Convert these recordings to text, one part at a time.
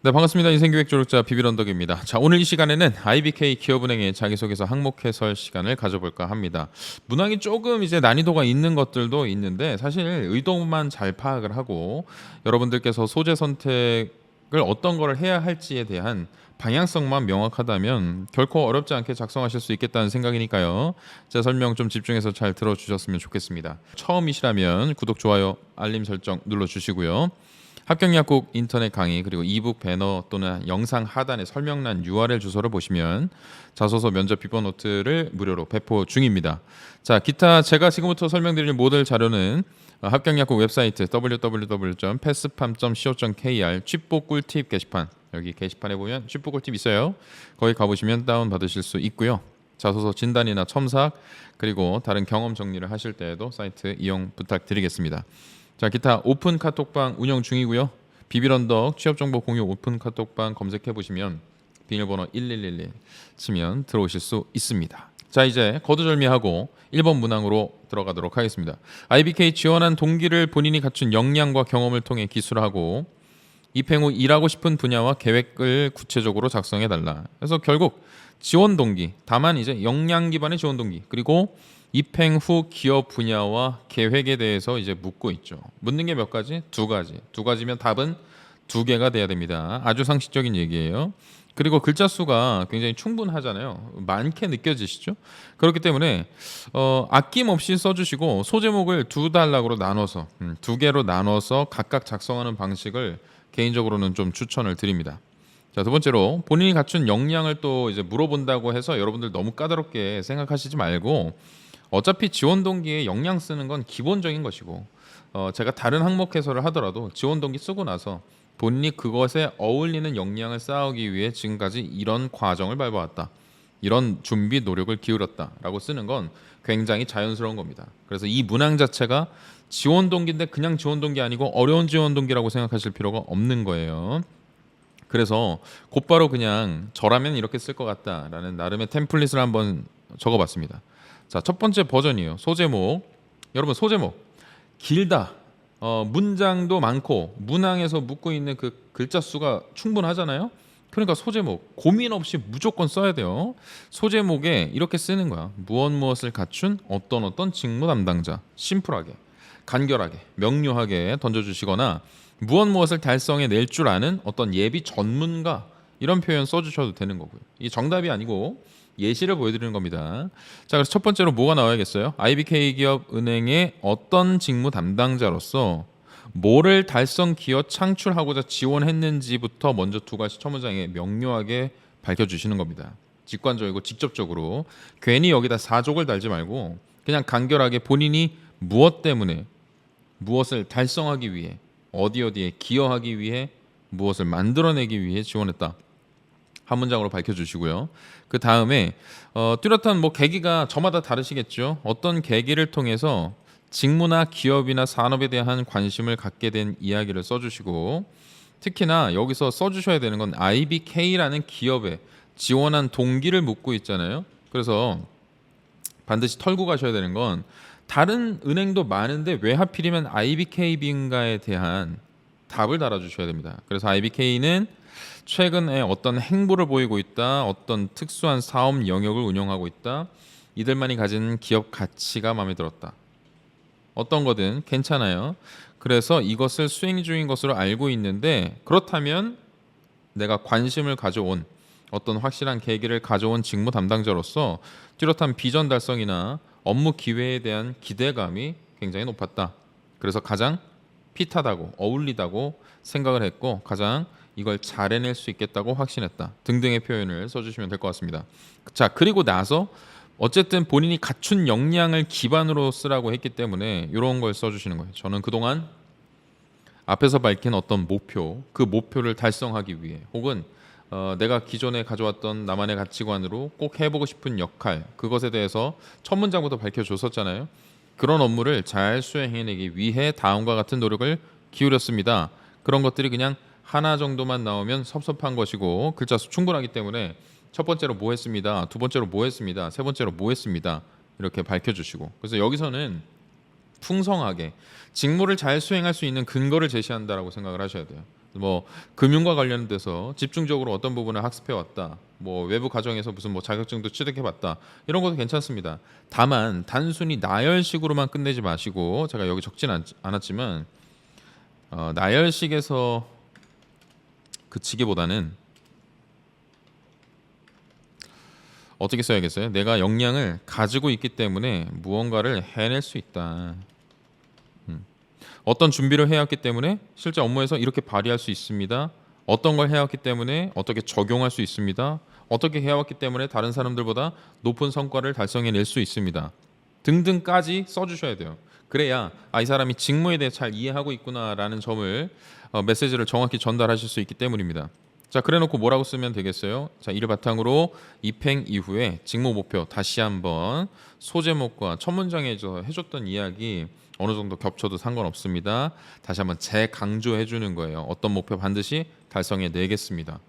네, 반갑습니다. 인생교육 조력자 비빌언덕입니다. 자, 오늘 이 시간에는 IBK 기업은행의 자기소개서 항목 해설 시간을 가져볼까 합니다. 문항이 조금 이제 난이도가 있는 것들도 있는데 사실 의도만 잘 파악을 하고 여러분들께서 소재 선택을 어떤 걸 해야 할지에 대한 방향성만 명확하다면 결코 어렵지 않게 작성하실 수 있겠다는 생각이니까요. 제 설명 좀 집중해서 잘 들어주셨으면 좋겠습니다. 처음이시라면 구독, 좋아요, 알림 설정 눌러주시고요. 합격약국 인터넷 강의 그리고 이북 배너 또는 영상 하단의 설명란 URL 주소를 보시면 자소서 면접 비법 노트를 무료로 배포 중입니다. 자, 기타 제가 지금부터 설명드릴 모든 자료는 합격약국 웹사이트 www.패스팜.co.kr 취뽀 꿀팁 게시판, 여기 게시판에 보면 취뽀 꿀팁 있어요. 거기 가보시면 다운 받으실 수 있고요. 자소서 진단이나 첨삭 그리고 다른 경험 정리를 하실 때에도 사이트 이용 부탁드리겠습니다. 자, 기타 오픈 카톡방 운영 중이고요. 비빌언덕 취업정보 공유 오픈 카톡방 검색해 보시면 비밀번호 1111 치면 들어오실 수 있습니다. 자, 이제 거두절미하고 1번 문항으로 들어가도록 하겠습니다. IBK 지원한 동기를 본인이 갖춘 역량과 경험을 통해 기술하고 입행 후 일하고 싶은 분야와 계획을 구체적으로 작성해 달라. 그래서 결국 지원 동기, 다만 이제 역량 기반의 지원 동기, 그리고 입행 후 기업 분야와 계획에 대해서 이제 묻고 있죠. 묻는 게 몇 가지? 두 가지. 두 가지면 답은 두 개가 돼야 됩니다. 아주 상식적인 얘기예요. 그리고 글자 수가 굉장히 충분하잖아요. 많게 느껴지시죠? 그렇기 때문에 아낌없이 써주시고 소제목을 두 단락으로 나눠서 두 개로 나눠서 각각 작성하는 방식을 개인적으로는 좀 추천을 드립니다. 자, 두 번째로 본인이 갖춘 역량을 또 이제 물어본다고 해서 여러분들 너무 까다롭게 생각하시지 말고 어차피 지원 동기에 역량 쓰는 건 기본적인 것이고 제가 다른 항목 해설을 하더라도 지원 동기 쓰고 나서 본인이 그것에 어울리는 역량을 쌓기 위해 지금까지 이런 과정을 밟아왔다, 이런 준비 노력을 기울였다라고 쓰는 건 굉장히 자연스러운 겁니다. 그래서 이 문항 자체가 지원 동기인데 그냥 지원 동기 아니고 어려운 지원 동기라고 생각하실 필요가 없는 거예요. 그래서 곧바로 그냥 저라면 이렇게 쓸 것 같다라는 나름의 템플릿을 한번 적어봤습니다. 자, 첫 번째 버전이에요. 소제목. 여러분, 소제목 길다. 문장도 많고 문항에서 묻고 있는 그 글자 수가 충분하잖아요. 그러니까 소제목 고민 없이 무조건 써야 돼요. 소제목에 이렇게 쓰는 거야. 무엇을 갖춘 어떤 직무 담당자. 심플하게, 간결하게, 명료하게 던져주시거나 무엇을 달성해 낼 줄 아는 어떤 예비 전문가, 이런 표현 써주셔도 되는 거고요. 이 정답이 아니고 예시를 보여드리는 겁니다. 자, 그래서 첫 번째로 뭐가 나와야겠어요? IBK 기업 은행의 어떤 직무 담당자로서 뭐를 달성 기여 창출하고자 지원했는지부터 먼저 두 가지 첫 문장에 명료하게 밝혀주시는 겁니다. 직관적이고 직접적으로 괜히 여기다 사족을 달지 말고 그냥 간결하게 본인이 무엇 때문에 무엇을 달성하기 위해 어디에 기여하기 위해 무엇을 만들어내기 위해 지원했다, 한 문장으로 밝혀주시고요. 그 다음에 뚜렷한 계기가 저마다 다르시겠죠. 어떤 계기를 통해서 직무나 기업이나 산업에 대한 관심을 갖게 된 이야기를 써주시고, 특히나 여기서 써주셔야 되는 건 IBK라는 기업에 지원한 동기를 묻고 있잖아요. 그래서 반드시 털고 가셔야 되는 건 다른 은행도 많은데 왜 하필이면 IBK인가에 대한 답을 달아주셔야 됩니다. 그래서 IBK는 최근에 어떤 행보를 보이고 있다, 어떤 특수한 사업 영역을 운영하고 있다, 이들만이 가진 기업 가치가 마음에 들었다, 어떤 거든 괜찮아요. 그래서 이것을 수행 중인 것으로 알고 있는데, 그렇다면 내가 관심을 가져온 어떤 확실한 계기를 가져온 직무 담당자로서 뚜렷한 비전 달성이나 업무 기회에 대한 기대감이 굉장히 높았다. 그래서 가장 핏하다고, 어울리다고 생각을 했고 가장 이걸 잘 해낼 수 있겠다고 확신했다 등등의 표현을 써주시면 될 것 같습니다. 자, 그리고 나서 어쨌든 본인이 갖춘 역량을 기반으로 쓰라고 했기 때문에 이런 걸 써주시는 거예요. 저는 그동안 앞에서 밝힌 어떤 목표, 그 목표를 달성하기 위해 혹은 내가 기존에 가져왔던 나만의 가치관으로 꼭 해보고 싶은 역할, 그것에 대해서 첫 문장부터 밝혀줬었잖아요. 그런 업무를 잘 수행해내기 위해 다음과 같은 노력을 기울였습니다. 그런 것들이 그냥 하나 정도만 나오면 섭섭한 것이고 글자 수 충분하기 때문에 첫 번째로 뭐 했습니다, 두 번째로 뭐 했습니다, 세 번째로 뭐 했습니다, 이렇게 밝혀주시고, 그래서 여기서는 풍성하게 직무를 잘 수행할 수 있는 근거를 제시한다라고 생각을 하셔야 돼요. 뭐 금융과 관련돼서 집중적으로 어떤 부분을 학습해 왔다. 뭐 외부 과정에서 무슨 뭐 자격증도 취득해 봤다. 이런 것도 괜찮습니다. 다만 단순히 나열식으로만 끝내지 마시고 제가 여기 적진 않았지만 나열식에서 그치기보다는 어떻게 써야겠어요? 내가 역량을 가지고 있기 때문에 무언가를 해낼 수 있다. 어떤 준비를 해왔기 때문에 실제 업무에서 이렇게 발휘할 수 있습니다. 어떤 걸 해왔기 때문에 어떻게 적용할 수 있습니다. 어떻게 해왔기 때문에 다른 사람들보다 높은 성과를 달성해낼 수 있습니다. 등등까지 써주셔야 돼요. 그래야 이 사람이 직무에 대해 잘 이해하고 있구나라는 점을 메시지를 정확히 전달하실 수 있기 때문입니다. 자, 그래놓고 뭐라고 쓰면 되겠어요? 자, 이를 바탕으로 입행 이후에 직무 목표 다시 한번 소제목과 첫 문장에 해줬던 이야기 어느 정도 겹쳐도 상관없습니다. 다시 한번 재강조해 주는 거예요. 어떤 목표 반드시 달성해 내겠습니다.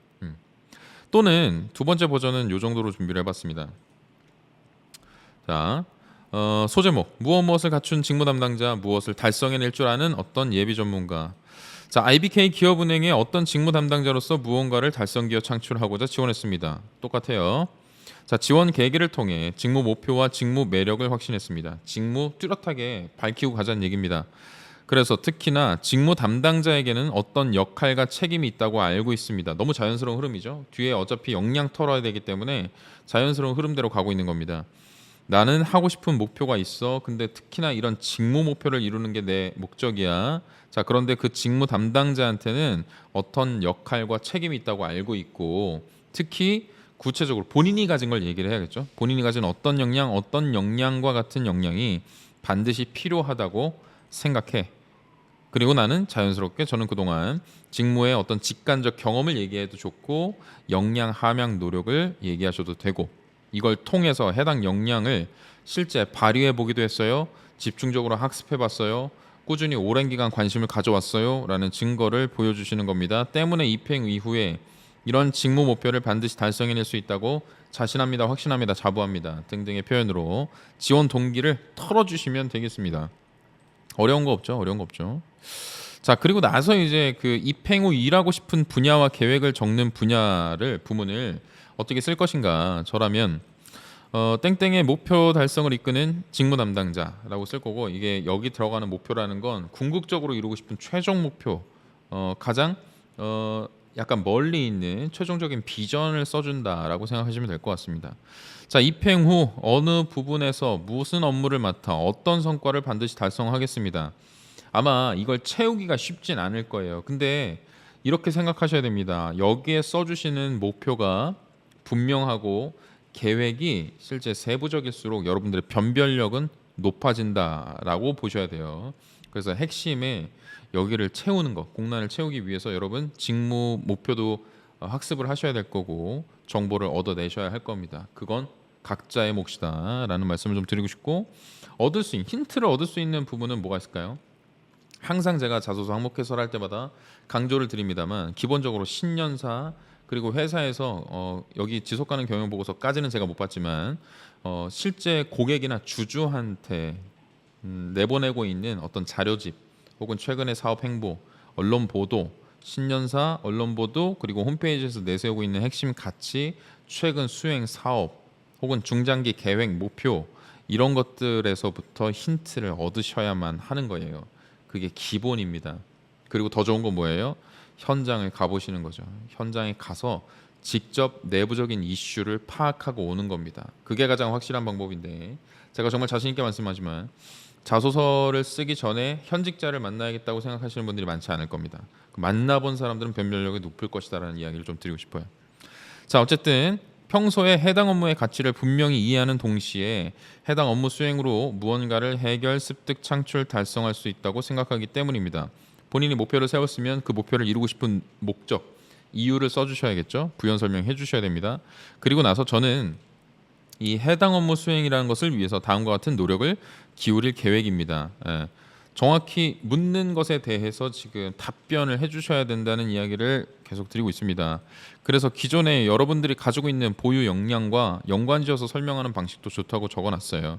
또는 두 번째 버전은 이 정도로 준비를 해봤습니다. 자, 소제목 무엇을 갖춘 직무 담당자, 무엇을 달성해낼 줄 아는 어떤 예비 전문가. 자, IBK 기업은행의 어떤 직무 담당자로서 무언가를 달성 기업 창출하고자 지원했습니다. 똑같아요. 자, 지원 계기를 통해 직무 목표와 직무 매력을 확신했습니다. 직무 뚜렷하게 밝히고 가자는 얘기입니다. 그래서 특히나 직무 담당자에게는 어떤 역할과 책임이 있다고 알고 있습니다. 너무 자연스러운 흐름이죠. 뒤에 어차피 역량 털어야 되기 때문에 자연스러운 흐름대로 가고 있는 겁니다. 나는 하고 싶은 목표가 있어. 근데 특히나 이런 직무 목표를 이루는 게 내 목적이야. 자, 그런데 그 직무 담당자한테는 어떤 역할과 책임이 있다고 알고 있고, 특히 구체적으로 본인이 가진 걸 얘기를 해야겠죠. 본인이 가진 어떤 역량, 어떤 역량과 같은 역량이 반드시 필요하다고 생각해. 그리고 나는 자연스럽게 저는 그동안 직무의 어떤 직관적 경험을 얘기해도 좋고 역량 함양 노력을 얘기하셔도 되고 이걸 통해서 해당 역량을 실제 발휘해 보기도 했어요. 집중적으로 학습해 봤어요. 꾸준히 오랜 기간 관심을 가져왔어요. 라는 증거를 보여주시는 겁니다. 때문에 입행 이후에 이런 직무 목표를 반드시 달성해낼 수 있다고 자신합니다, 확신합니다, 자부합니다 등등의 표현으로 지원 동기를 털어주시면 되겠습니다. 어려운 거 없죠? 어려운 거 없죠? 자, 그리고 나서 이제 그 입행 후 일하고 싶은 분야와 계획을 적는 부문을 어떻게 쓸 것인가. 저라면 땡땡의 목표 달성을 이끄는 직무 담당자라고 쓸 거고, 이게 여기 들어가는 목표라는 건 궁극적으로 이루고 싶은 최종 목표, 가장 약간 멀리 있는 최종적인 비전을 써준다라고 생각하시면 될 것 같습니다. 자, 입행 후 어느 부분에서 무슨 업무를 맡아 어떤 성과를 반드시 달성하겠습니다. 아마 이걸 채우기가 쉽진 않을 거예요. 근데 이렇게 생각하셔야 됩니다. 여기에 써주시는 목표가 분명하고 계획이 실제 세부적일수록 여러분들의 변별력은 높아진다라고 보셔야 돼요. 그래서 핵심에 여기를 채우는 것, 공란을 채우기 위해서 여러분 직무 목표도 학습을 하셔야 될 거고 정보를 얻어내셔야 할 겁니다. 그건 각자의 몫이다라는 말씀을 좀 드리고 싶고, 힌트를 얻을 수 있는 부분은 뭐가 있을까요? 항상 제가 자소서 항목 해설할 때마다 강조를 드립니다만 기본적으로 신년사 그리고 회사에서 여기 지속 가능 경영 보고서까지는 제가 못 봤지만 실제 고객이나 주주한테 내보내고 있는 어떤 자료집 혹은 최근의 사업 행보, 언론 보도, 신년사, 언론 보도 그리고 홈페이지에서 내세우고 있는 핵심 가치, 최근 수행 사업 혹은 중장기 계획, 목표 이런 것들에서부터 힌트를 얻으셔야만 하는 거예요. 그게 기본입니다. 그리고 더 좋은 건 뭐예요? 현장을 가보시는 거죠. 현장에 가서 직접 내부적인 이슈를 파악하고 오는 겁니다. 그게 가장 확실한 방법인데 제가 정말 자신 있게 말씀하지만 자소서를 쓰기 전에 현직자를 만나야겠다고 생각하시는 분들이 많지 않을 겁니다. 만나본 사람들은 변별력이 높을 것이다라는 이야기를 좀 드리고 싶어요. 자, 어쨌든 평소에 해당 업무의 가치를 분명히 이해하는 동시에 해당 업무 수행으로 무언가를 해결, 습득, 창출, 달성할 수 있다고 생각하기 때문입니다. 본인이 목표를 세웠으면 그 목표를 이루고 싶은 목적, 이유를 써주셔야겠죠. 부연 설명해 주셔야 됩니다. 그리고 나서 저는 이 해당 업무 수행이라는 것을 위해서 다음과 같은 노력을 기울일 계획입니다. 정확히 묻는 것에 대해서 지금 답변을 해주셔야 된다는 이야기를 계속 드리고 있습니다. 그래서 기존에 여러분들이 가지고 있는 보유 역량과 연관지어서 설명하는 방식도 좋다고 적어놨어요.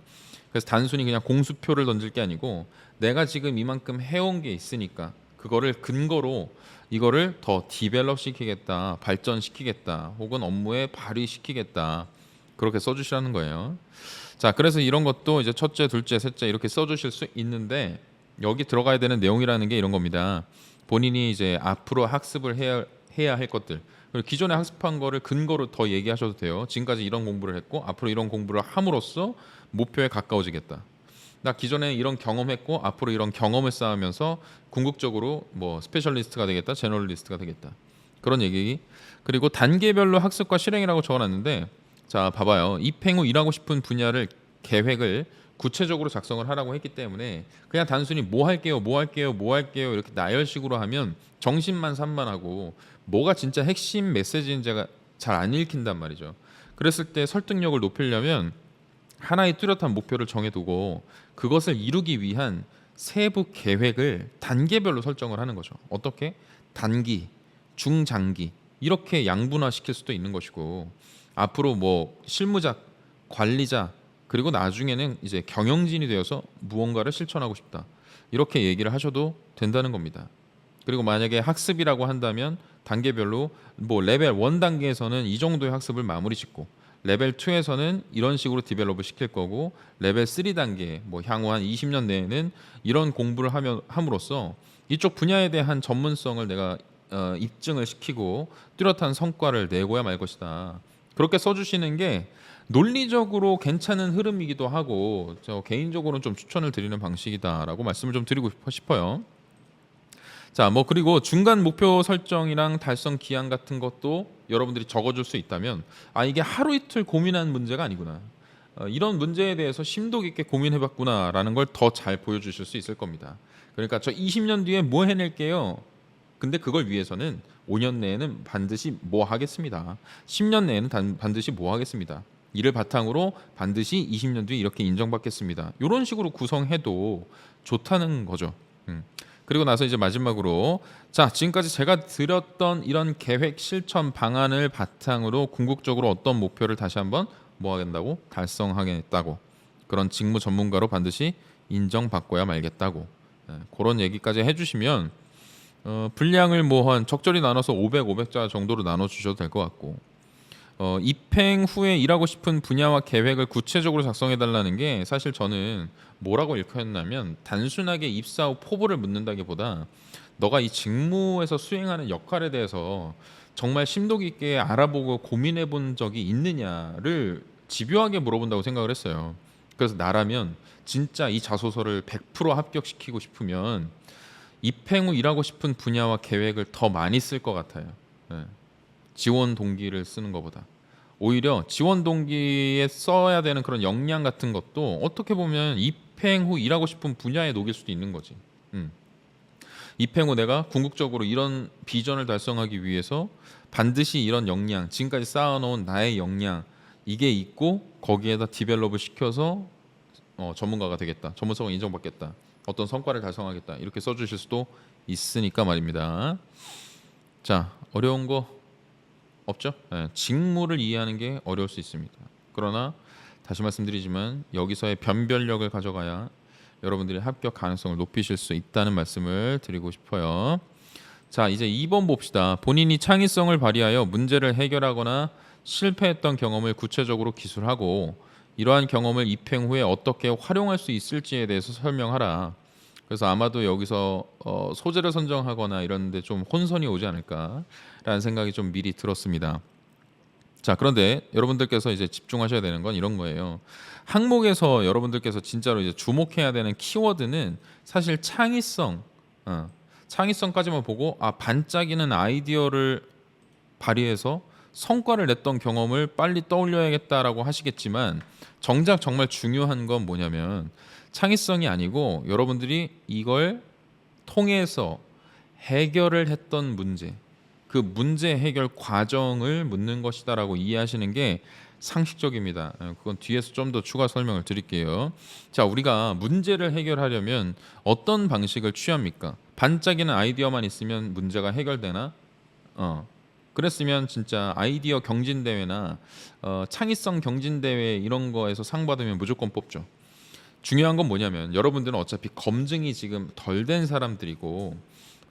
그래서 단순히 그냥 공수표를 던질 게 아니고 내가 지금 이만큼 해온 게 있으니까 그거를 근거로 이거를 더 디벨롭 시키겠다, 발전시키겠다, 혹은 업무에 발휘시키겠다. 그렇게 써주시라는 거예요. 자, 그래서 이런 것도 이제 첫째, 둘째, 셋째 이렇게 써주실 수 있는데 여기 들어가야 되는 내용이라는 게 이런 겁니다. 본인이 이제 앞으로 학습을 해야 할 것들, 그리고 기존에 학습한 거를 근거로 더 얘기하셔도 돼요. 지금까지 이런 공부를 했고 앞으로 이런 공부를 함으로써 목표에 가까워지겠다. 나 기존에 이런 경험했고 앞으로 이런 경험을 쌓으면서 궁극적으로 뭐 스페셜리스트가 되겠다, 제너럴리스트가 되겠다. 그런 얘기. 그리고 단계별로 학습과 실행이라고 적어놨는데 자 봐봐요. 입행 후 일하고 싶은 분야를 계획을 구체적으로 작성을 하라고 했기 때문에 그냥 단순히 뭐 할게요, 뭐 할게요, 뭐 할게요 이렇게 나열식으로 하면 정신만 산만하고 뭐가 진짜 핵심 메시지인지가 잘 안 읽힌단 말이죠. 그랬을 때 설득력을 높이려면 하나의 뚜렷한 목표를 정해두고 그것을 이루기 위한 세부 계획을 단계별로 설정을 하는 거죠. 어떻게? 단기, 중장기 이렇게 양분화시킬 수도 있는 것이고 앞으로 뭐 실무자, 관리자 그리고 나중에는 이제 경영진이 되어서 무언가를 실천하고 싶다. 이렇게 얘기를 하셔도 된다는 겁니다. 그리고 만약에 학습이라고 한다면 단계별로 뭐 레벨 1 단계에서는 이 정도의 학습을 마무리 짓고 레벨 2에서는 이런 식으로 디벨롭을 시킬 거고 레벨 3 단계 뭐 향후 한 20년 내에는 이런 공부를 함으로써 이쪽 분야에 대한 전문성을 내가 입증을 시키고 뚜렷한 성과를 내고야 말 것이다. 그렇게 써주시는 게 논리적으로 괜찮은 흐름이기도 하고 저 개인적으로는 좀 추천을 드리는 방식이다라고 말씀을 좀 드리고 싶어요. 자, 뭐 그리고 중간 목표 설정이랑 달성 기한 같은 것도 여러분들이 적어줄 수 있다면 아 이게 하루 이틀 고민한 문제가 아니구나. 이런 문제에 대해서 심도 깊게 고민해봤구나라는 걸 더 잘 보여주실 수 있을 겁니다. 그러니까 저 20년 뒤에 뭐 해낼게요. 근데 그걸 위해서는 5년 내에는 반드시 뭐 하겠습니다. 10년 내에는 반드시 뭐 하겠습니다. 이를 바탕으로 반드시 20년 뒤에 이렇게 인정받겠습니다. 이런 식으로 구성해도 좋다는 거죠. 그리고 나서 이제 마지막으로 자 지금까지 제가 드렸던 이런 계획 실천 방안을 바탕으로 궁극적으로 어떤 목표를 다시 한번 뭐 하겠다고 달성하겠다고 그런 직무 전문가로 반드시 인정받고야 말겠다고 그런 얘기까지 해주시면 분량을 뭐 한 적절히 나눠서 500자 정도로 나눠 주셔도 될 것 같고 입행 후에 일하고 싶은 분야와 계획을 구체적으로 작성해 달라는 게 사실 저는 뭐라고 읽혔냐면 단순하게 입사 후 포부를 묻는다기보다 너가 이 직무에서 수행하는 역할에 대해서 정말 심도 깊게 알아보고 고민해 본 적이 있느냐를 집요하게 물어본다고 생각을 했어요. 그래서 나라면 진짜 이 자소서를 100% 합격시키고 싶으면 입행 후 일하고 싶은 분야와 계획을 더 많이 쓸 것 같아요. 네. 지원 동기를 쓰는 것보다 오히려 지원 동기에 써야 되는 그런 역량 같은 것도 어떻게 보면 입행 후 일하고 싶은 분야에 녹일 수도 있는 거지. 입행 후 내가 궁극적으로 이런 비전을 달성하기 위해서 반드시 이런 역량, 지금까지 쌓아놓은 나의 역량 이게 있고 거기에다 디벨롭을 시켜서 전문가가 되겠다, 전문성을 인정받겠다, 어떤 성과를 달성하겠다 이렇게 써주실 수도 있으니까 말입니다. 자, 어려운 거 없죠? 네, 직무를 이해하는 게 어려울 수 있습니다. 그러나 다시 말씀드리지만 여기서의 변별력을 가져가야 여러분들이 합격 가능성을 높이실 수 있다는 말씀을 드리고 싶어요. 자, 이제 2번 봅시다. 본인이 창의성을 발휘하여 문제를 해결하거나 실패했던 경험을 구체적으로 기술하고 이러한 경험을 입행 후에 어떻게 활용할 수 있을지에 대해서 설명하라. 그래서 아마도 여기서 소재를 선정하거나 이런 데 좀 혼선이 오지 않을까라는 생각이 좀 미리 들었습니다. 자, 그런데 여러분들께서 이제 집중하셔야 되는 건 이런 거예요. 항목에서 여러분들께서 진짜로 이제 주목해야 되는 키워드는 사실 창의성, 창의성까지만 보고 아 반짝이는 아이디어를 발휘해서 성과를 냈던 경험을 빨리 떠올려야겠다라고 하시겠지만 정작 정말 중요한 건 뭐냐면 창의성이 아니고 여러분들이 이걸 통해서 해결을 했던 문제, 그 문제 해결 과정을 묻는 것이다라고 이해하시는 게 상식적입니다. 그건 뒤에서 좀 더 추가 설명을 드릴게요. 자, 우리가 문제를 해결하려면 어떤 방식을 취합니까? 반짝이는 아이디어만 있으면 문제가 해결되나? 그랬으면 진짜 아이디어 경진대회나 창의성 경진대회 이런 거에서 상 받으면 무조건 뽑죠. 중요한 건 뭐냐면 여러분들은 어차피 검증이 지금 덜 된 사람들이고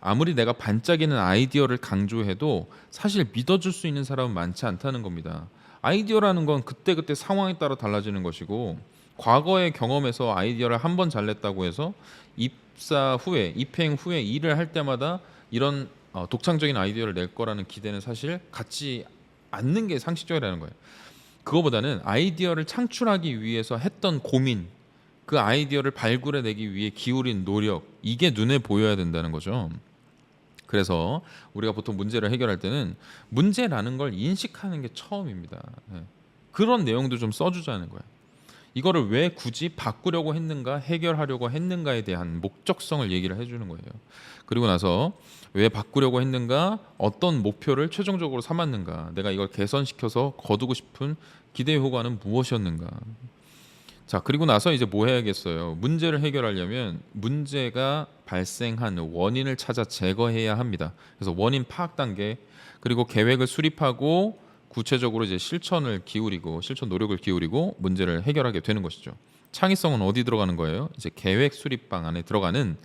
아무리 내가 반짝이는 아이디어를 강조해도 사실 믿어줄 수 있는 사람은 많지 않다는 겁니다. 아이디어라는 건 그때그때 상황에 따라 달라지는 것이고, 과거의 경험에서 아이디어를 한 번 잘 냈다고 해서 입사 후에 입행 후에 일을 할 때마다 이런 독창적인 아이디어를 낼 거라는 기대는 사실 갖지 않는 게 상식적이라는 거예요. 그거보다는 아이디어를 창출하기 위해서 했던 고민, 그 아이디어를 발굴해내기 위해 기울인 노력, 이게 눈에 보여야 된다는 거죠. 그래서 우리가 보통 문제를 해결할 때는 문제라는 걸 인식하는 게 처음입니다. 예. 그런 내용도 좀 써주자는 거예요. 이거를 왜 굳이 바꾸려고 했는가, 해결하려고 했는가에 대한 목적성을 얘기를 해주는 거예요. 그리고 나서 왜 바꾸려고 했는가, 어떤 목표를 최종적으로 삼았는가, 내가 이걸 개선시켜서 거두고 싶은 기대 효과는 무엇이었는가. 자, 그리고 나서 이제 뭐 해야겠어요? 문제를 해결하려면 문제가 발생한 원인을 찾아 제거해야 합니다. 그래서 원인 파악 단계, 그리고 계획을 수립하고 구체적으로 이제 실천 노력을 기울이고 문제를 해결하게 되는 것이죠. 창의성은 어디 들어가는 거예요? 이제 계획 수립방 안에 들어가는,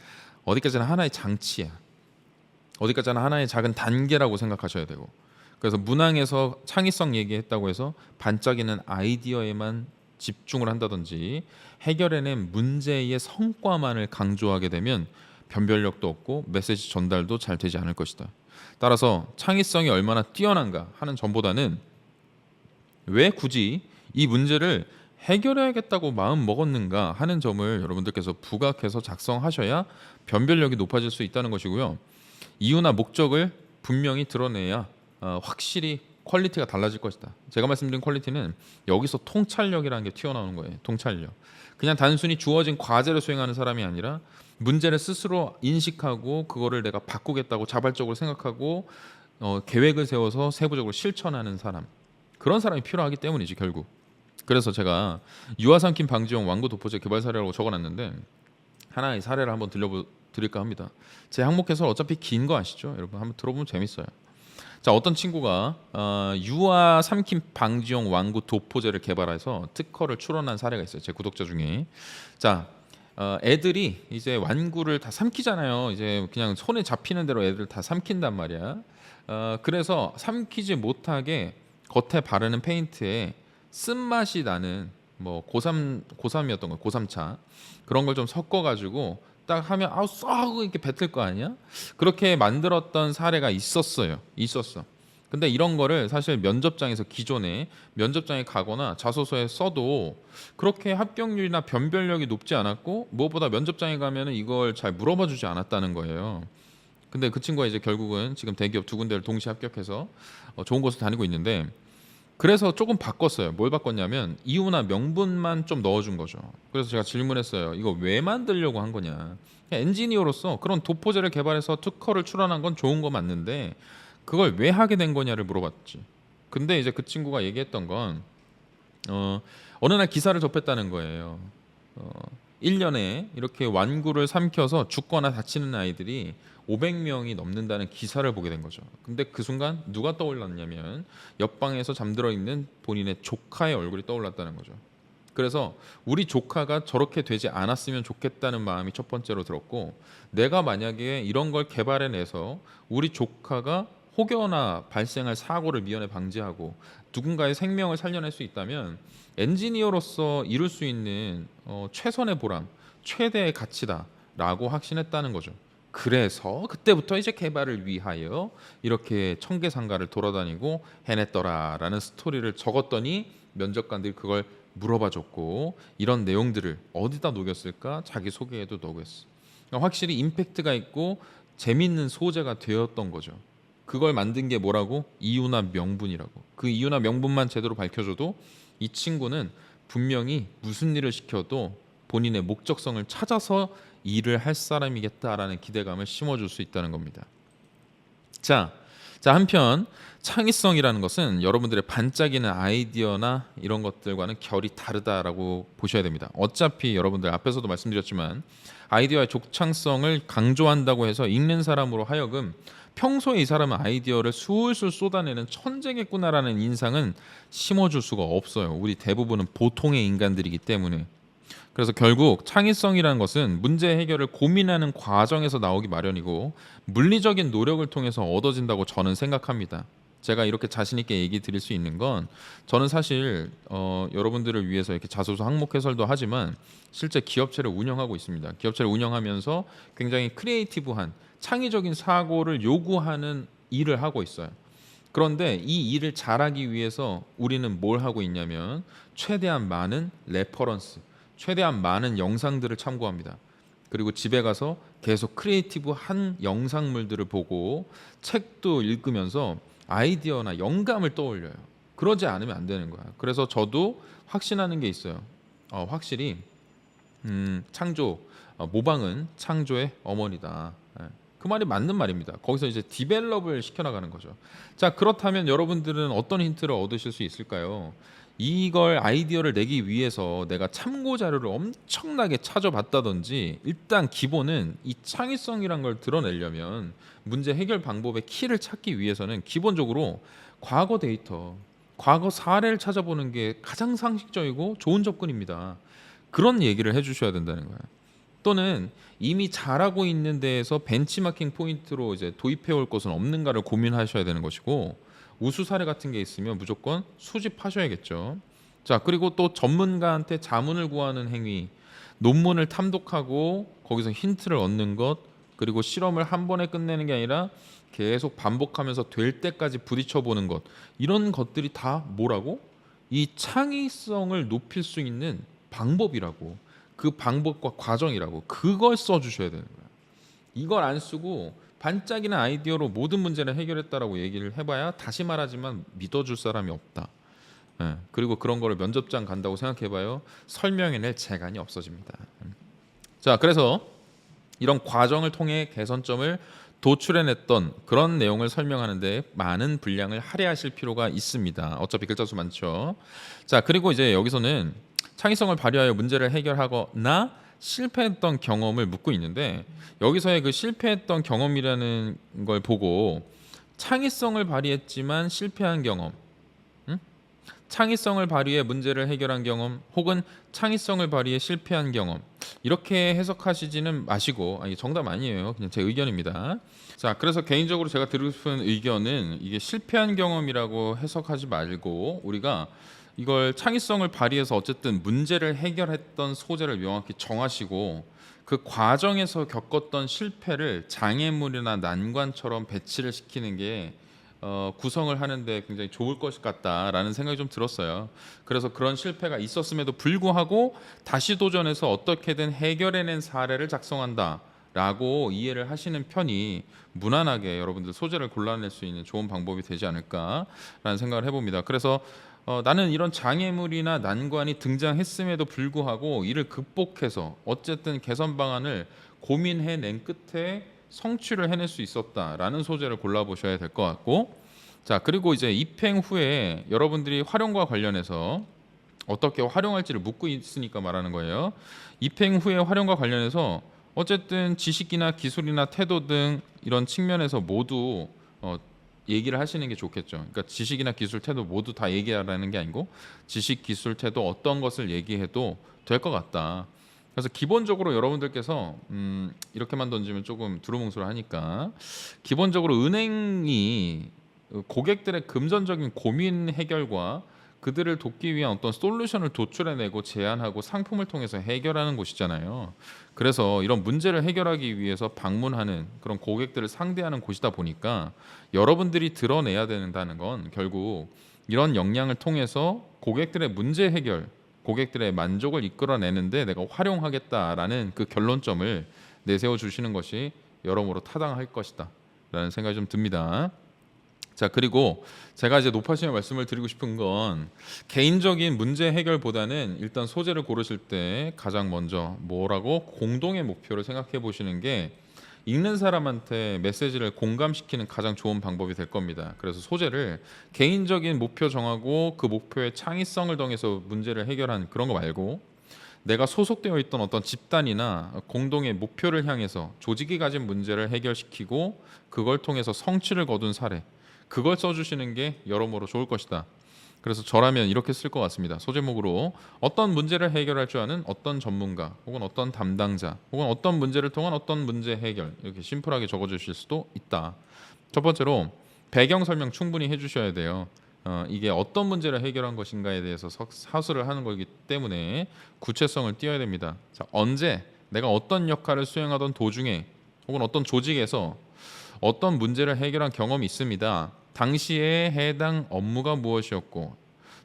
어디까지나 하나의 장치야. 어디까지나 하나의 작은 단계라고 생각하셔야 되고. 그래서 문항에서 창의성 얘기했다고 해서 반짝이는 아이디어에만 집중을 한다든지 해결해낸 문제의 성과만을 강조하게 되면 변별력도 없고 메시지 전달도 잘 되지 않을 것이다. 따라서 창의성이 얼마나 뛰어난가 하는 점보다는 왜 굳이 이 문제를 해결해야겠다고 마음 먹었는가 하는 점을 여러분들께서 부각해서 작성하셔야 변별력이 높아질 수 있다는 것이고요. 이유나 목적을 분명히 드러내야 확실히 퀄리티가 달라질 것이다. 제가 말씀드린 퀄리티는 여기서 통찰력이라는 게 튀어나오는 거예요. 통찰력. 그냥 단순히 주어진 과제를 수행하는 사람이 아니라 문제를 스스로 인식하고 그거를 내가 바꾸겠다고 자발적으로 생각하고 계획을 세워서 세부적으로 실천하는 사람, 그런 사람이 필요하기 때문이지 결국. 그래서 제가 유아 삼킴 방지용 완구 도포제 개발 사례라고 적어놨는데 하나의 사례를 한번 들려드릴까 합니다. 제 항목해설 어차피 긴 거 아시죠? 여러분 한번 들어보면 재밌어요. 자, 어떤 친구가 유아 삼킴 방지용 완구 도포제를 개발해서 특허를 출원한 사례가 있어요. 제 구독자 중에. 자, 애들이 이제 완구를 다 삼키잖아요. 이제 그냥 손에 잡히는 대로 애들 다 삼킨단 말이야. 그래서 삼키지 못하게 겉에 바르는 페인트에 쓴맛이 나는 뭐 고삼이었던 거, 고삼차 그런 걸 좀 섞어가지고 딱 하면 아우 썩 이렇게 뱉을 거 아니야? 그렇게 만들었던 사례가 있었어. 근데 이런 거를 사실 면접장에서 기존에 면접장에 가거나 자소서에 써도 그렇게 합격률이나 변별력이 높지 않았고 무엇보다 면접장에 가면은 이걸 잘 물어봐 주지 않았다는 거예요. 근데 그 친구가 이제 결국은 지금 대기업 두 군데를 동시에 합격해서 좋은 곳을 다니고 있는데, 그래서 조금 바꿨어요. 뭘 바꿨냐면 이유나 명분만 좀 넣어준 거죠. 그래서 제가 질문했어요. 이거 왜 만들려고 한 거냐. 엔지니어로서 그런 도포제를 개발해서 특허를 출원한 건 좋은 거 맞는데 그걸 왜 하게 된 거냐를 물어봤지. 근데 이제 그 친구가 얘기했던 건 어느 날 기사를 접했다는 거예요. 1년에 이렇게 완구를 삼켜서 죽거나 다치는 아이들이 500명이 넘는다는 기사를 보게 된 거죠. 근데 그 순간 누가 떠올랐냐면 옆방에서 잠들어 있는 본인의 조카의 얼굴이 떠올랐다는 거죠. 그래서 우리 조카가 저렇게 되지 않았으면 좋겠다는 마음이 첫 번째로 들었고, 내가 만약에 이런 걸 개발해내서 우리 조카가 혹여나 발생할 사고를 미연에 방지하고 누군가의 생명을 살려낼 수 있다면 엔지니어로서 이룰 수 있는 최선의 보람, 최대의 가치다라고 확신했다는 거죠. 그래서 그때부터 이제 개발을 위하여 이렇게 청계상가를 돌아다니고 해냈더라라는 스토리를 적었더니 면접관들이 그걸 물어봐줬고, 이런 내용들을 어디다 녹였을까? 자기 소개에도 녹였어. 그러니까 확실히 임팩트가 있고 재밌는 소재가 되었던 거죠. 그걸 만든 게 뭐라고? 이유나 명분이라고. 그 이유나 명분만 제대로 밝혀줘도 이 친구는 분명히 무슨 일을 시켜도 본인의 목적성을 찾아서 일을 할 사람이겠다라는 기대감을 심어줄 수 있다는 겁니다. 자, 한편 창의성이라는 것은 여러분들의 반짝이는 아이디어나 이런 것들과는 결이 다르다라고 보셔야 됩니다. 어차피 여러분들 앞에서도 말씀드렸지만 아이디어의 족창성을 강조한다고 해서 읽는 사람으로 하여금 평소에 이 사람은 아이디어를 술술 쏟아내는 천재겠구나라는 인상은 심어줄 수가 없어요. 우리 대부분은 보통의 인간들이기 때문에. 그래서 결국 창의성이라는 것은 문제 해결을 고민하는 과정에서 나오기 마련이고 물리적인 노력을 통해서 얻어진다고 저는 생각합니다. 제가 이렇게 자신 있게 얘기 드릴 수 있는 건 저는 사실 여러분들을 위해서 이렇게 자소서 항목 해설도 하지만 실제 기업체를 운영하고 있습니다. 기업체를 운영하면서 굉장히 크리에이티브한 창의적인 사고를 요구하는 일을 하고 있어요. 그런데 이 일을 잘하기 위해서 우리는 뭘 하고 있냐면 최대한 많은 레퍼런스, 최대한 많은 영상들을 참고합니다. 그리고 집에 가서 계속 크리에이티브한 영상물들을 보고 책도 읽으면서 아이디어나 영감을 떠올려요. 그러지 않으면 안 되는 거야. 그래서 저도 확신하는 게 있어요. 확실히 창조, 모방은 창조의 어머니다. 예. 그 말이 맞는 말입니다. 거기서 이제 디벨롭을 시켜나가는 거죠. 자, 그렇다면 여러분들은 어떤 힌트를 얻으실 수 있을까요? 이걸 아이디어를 내기 위해서 내가 참고 자료를 엄청나게 찾아봤다든지 일단 기본은 이 창의성이란 걸 드러내려면 문제 해결 방법의 키를 찾기 위해서는 기본적으로 과거 데이터, 과거 사례를 찾아보는 게 가장 상식적이고 좋은 접근입니다. 그런 얘기를 해주셔야 된다는 거예요. 또는 이미 잘하고 있는 데에서 벤치마킹 포인트로 이제 도입해 올 것은 없는가를 고민하셔야 되는 것이고 우수 사례 같은 게 있으면 무조건 수집하셔야겠죠. 자, 그리고 또 전문가한테 자문을 구하는 행위, 논문을 탐독하고 거기서 힌트를 얻는 것, 그리고 실험을 한 번에 끝내는 게 아니라 계속 반복하면서 될 때까지 부딪혀 보는 것, 이런 것들이 다 뭐라고? 이 창의성을 높일 수 있는 방법이라고, 그 방법과 과정이라고, 그걸 써주셔야 되는 거야. 이걸 안 쓰고 반짝이는 아이디어로 모든 문제를 해결했다라고 얘기를 해봐야 다시 말하지만 믿어줄 사람이 없다. 예, 그리고 그런 거를 면접장 간다고 생각해봐요. 설명해낼 재간이 없어집니다. 자, 그래서 이런 과정을 통해 개선점을 도출해냈던 그런 내용을 설명하는데 많은 분량을 할애하실 필요가 있습니다. 어차피 글자 수 많죠. 자, 그리고 이제 여기서는 창의성을 발휘하여 문제를 해결하거나 실패했던 경험을 묻고 있는데 여기서의 그 실패했던 경험이라는 걸 보고 창의성을 발휘했지만 실패한 경험, 응? 창의성을 발휘해 문제를 해결한 경험 혹은 창의성을 발휘해 실패한 경험 이렇게 해석하시지는 마시고 이게 정답 아니에요. 그냥 제 의견입니다. 자, 그래서 개인적으로 제가 드리고 싶은 의견은 이게 실패한 경험이라고 해석하지 말고 우리가 이걸 창의성을 발휘해서 어쨌든 문제를 해결했던 소재를 명확히 정하시고 그 과정에서 겪었던 실패를 장애물이나 난관처럼 배치를 시키는 게 구성을 하는데 굉장히 좋을 것 같다라는 생각이 좀 들었어요. 그래서 그런 실패가 있었음에도 불구하고 다시 도전해서 어떻게든 해결해낸 사례를 작성한다라고 이해를 하시는 편이 무난하게 여러분들 소재를 골라낼 수 있는 좋은 방법이 되지 않을까라는 생각을 해봅니다. 그래서 나는 이런 장애물이나 난관이 등장했음에도 불구하고 이를 극복해서 어쨌든 개선 방안을 고민해낸 끝에 성취를 해낼 수 있었다라는 소재를 골라보셔야 될 것 같고, 자, 그리고 이제 입행 후에 여러분들이 활용과 관련해서 어떻게 활용할지를 묻고 있으니까 말하는 거예요. 입행 후에 활용과 관련해서 어쨌든 지식이나 기술이나 태도 등 이런 측면에서 모두 얘기를 하시는 게 좋겠죠. 그러니까 지식이나 기술, 태도 모두 다 얘기하라는 게 아니고 지식, 기술, 태도 어떤 것을 얘기해도 될 것 같다. 그래서 기본적으로 여러분들께서 이렇게만 던지면 조금 두루뭉술하니까 기본적으로 은행이 고객들의 금전적인 고민 해결과 그들을 돕기 위한 어떤 솔루션을 도출해내고 제안하고 상품을 통해서 해결하는 곳이잖아요. 그래서 이런 문제를 해결하기 위해서 방문하는 그런 고객들을 상대하는 곳이다 보니까 여러분들이 드러내야 된다는 건 결국 이런 역량을 통해서 고객들의 문제 해결, 고객들의 만족을 이끌어내는데 내가 활용하겠다라는 그 결론점을 내세워 주시는 것이 여러모로 타당할 것이다 라는 생각이 좀 듭니다. 자, 그리고 제가 이제 높아심의 말씀을 드리고 싶은 건 개인적인 문제 해결보다는 일단 소재를 고르실 때 가장 먼저 뭐라고 공동의 목표를 생각해 보시는 게 읽는 사람한테 메시지를 공감시키는 가장 좋은 방법이 될 겁니다. 그래서 소재를 개인적인 목표 정하고 그 목표의 창의성을 통해서 문제를 해결한 그런 거 말고 내가 소속되어 있던 어떤 집단이나 공동의 목표를 향해서 조직이 가진 문제를 해결시키고 그걸 통해서 성취를 거둔 사례, 그걸 써주시는 게 여러모로 좋을 것이다 그래서 저라면 이렇게 쓸 것 같습니다. 소제목으로 어떤 문제를 해결할 줄 아는 어떤 전문가 혹은 어떤 담당자 혹은 어떤 문제를 통한 어떤 문제 해결, 이렇게 심플하게 적어주실 수도 있다. 첫 번째로 배경 설명 충분히 해주셔야 돼요. 이게 어떤 문제를 해결한 것인가에 대해서 사수를 하는 거기 때문에 구체성을 띄어야 됩니다. 자, 언제 내가 어떤 역할을 수행하던 도중에 혹은 어떤 조직에서 어떤 문제를 해결한 경험이 있습니다. 당시에 해당 업무가 무엇이었고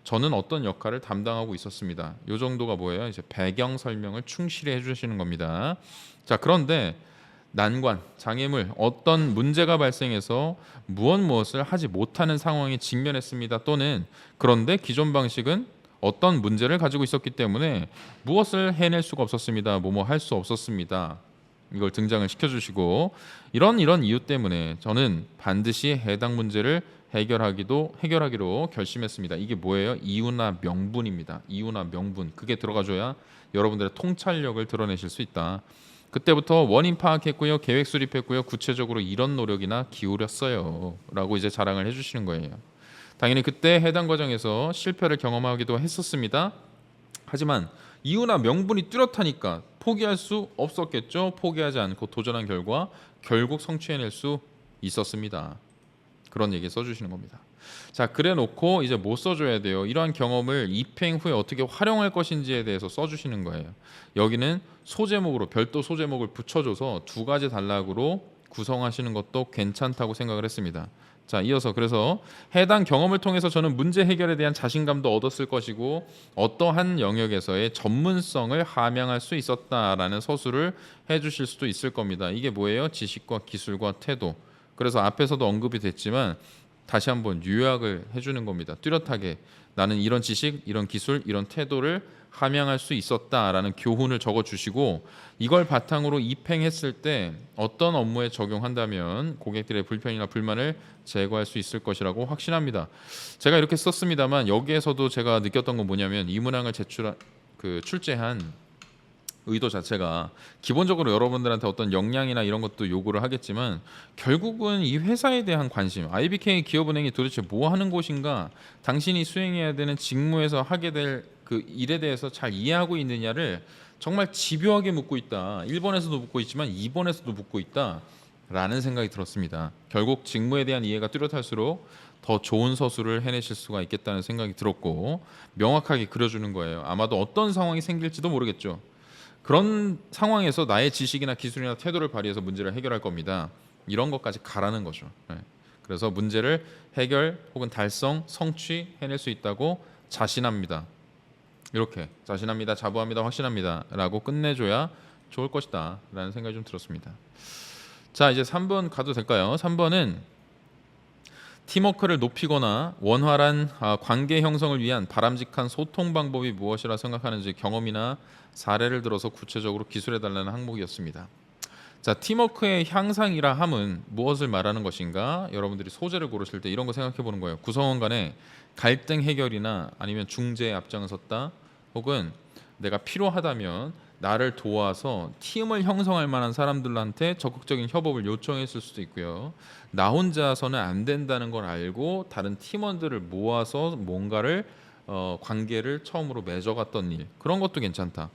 저는 어떤 역할을 담당하고 있었습니다. 이 정도가 뭐예요? 이제 배경 설명을 충실히 해주시는 겁니다. 자, 그런데 난관, 장애물, 어떤 문제가 발생해서 무엇을 하지 못하는 상황에 직면했습니다. 또는 그런데 기존 방식은 어떤 문제를 가지고 있었기 때문에 무엇을 해낼 수가 없었습니다. 뭐뭐 할 수 없었습니다. 이걸 등장을 시켜주시고 이런 이유 때문에 저는 반드시 해당 문제를 해결하기로 결심했습니다. 이게 뭐예요? 이유나 명분입니다. 이유나 명분, 그게 들어가줘야 여러분들의 통찰력을 드러내실 수 있다. 그때부터 원인 파악했고요, 계획 수립했고요, 구체적으로 이런 노력이나 기울였어요 라고 이제 자랑을 해주시는 거예요. 당연히 그때 해당 과정에서 실패를 경험하기도 했었습니다. 하지만 이유나 명분이 뚜렷하니까 포기할 수 없었겠죠. 포기하지 않고 도전한 결과 결국 성취해낼 수 있었습니다. 그런 얘기 써주시는 겁니다. 자, 그래 놓고 이제 뭐 써줘야 돼요? 이러한 경험을 입행 후에 어떻게 활용할 것인지에 대해서 써주시는 거예요. 여기는 소제목으로 별도 소제목을 붙여줘서 두 가지 단락으로 구성하시는 것도 괜찮다고 생각을 했습니다. 자, 이어서 그래서 해당 경험을 통해서 저는 문제 해결에 대한 자신감도 얻었을 것이고 어떠한 영역에서의 전문성을 함양할 수 있었다라는 서술을 해주실 수도 있을 겁니다. 이게 뭐예요? 지식과 기술과 태도. 그래서 앞에서도 언급이 됐지만 다시 한번 요약을 해주는 겁니다. 뚜렷하게 나는 이런 지식, 이런 기술, 이런 태도를 함양할 수 있었다라는 교훈을 적어주시고 이걸 바탕으로 입행했을 때 어떤 업무에 적용한다면 고객들의 불편이나 불만을 제거할 수 있을 것이라고 확신합니다. 제가 이렇게 썼습니다만 여기에서도 제가 느꼈던 건 뭐냐면 이 문항을 출제한 의도 자체가 기본적으로 여러분들한테 어떤 역량이나 이런 것도 요구를 하겠지만 결국은 이 회사에 대한 관심, IBK 기업은행이 도대체 뭐 하는 곳인가, 당신이 수행해야 되는 직무에서 하게 될 그 일에 대해서 잘 이해하고 있느냐를 정말 집요하게 묻고 있다. 1번에서도 묻고 있지만 2번에서도 묻고 있다 라는 생각이 들었습니다. 결국 직무에 대한 이해가 뚜렷할수록 더 좋은 서술을 해내실 수가 있겠다는 생각이 들었고 명확하게 그려주는 거예요. 아마도 어떤 상황이 생길지도 모르겠죠. 그런 상황에서 나의 지식이나 기술이나 태도를 발휘해서 문제를 해결할 겁니다. 이런 것까지 가라는 거죠. 그래서 문제를 해결 혹은 달성, 성취해낼 수 있다고 자신합니다. 이렇게 자신합니다, 자부합니다, 확신합니다 라고 끝내줘야 좋을 것이다 라는 생각이 좀 들었습니다. 자, 이제 3번 가도 될까요? 3번은 팀워크를 높이거나 원활한 관계 형성을 위한 바람직한 소통 방법이 무엇이라 생각하는지 경험이나 사례를 들어서 구체적으로 기술해달라는 항목이었습니다. 자, 팀워크의 향상이라 함은 무엇을 말하는 것인가? 여러분들이 소재를 고르실 때 이런 거 생각해 보는 거예요. 구성원 간의 갈등 해결이나 아니면 중재에 앞장섰다, 혹은 내가 필요하다면 나를 도와서 팀을 형성할 만한 사람들한테 적극적인 협업을 요청했을 수도 있고요. 나 혼자서는 안 된다는 걸 알고 다른 팀원들을 모아서 뭔가를 관계를 처음으로 맺어갔던 일, 그런 것도 괜찮다.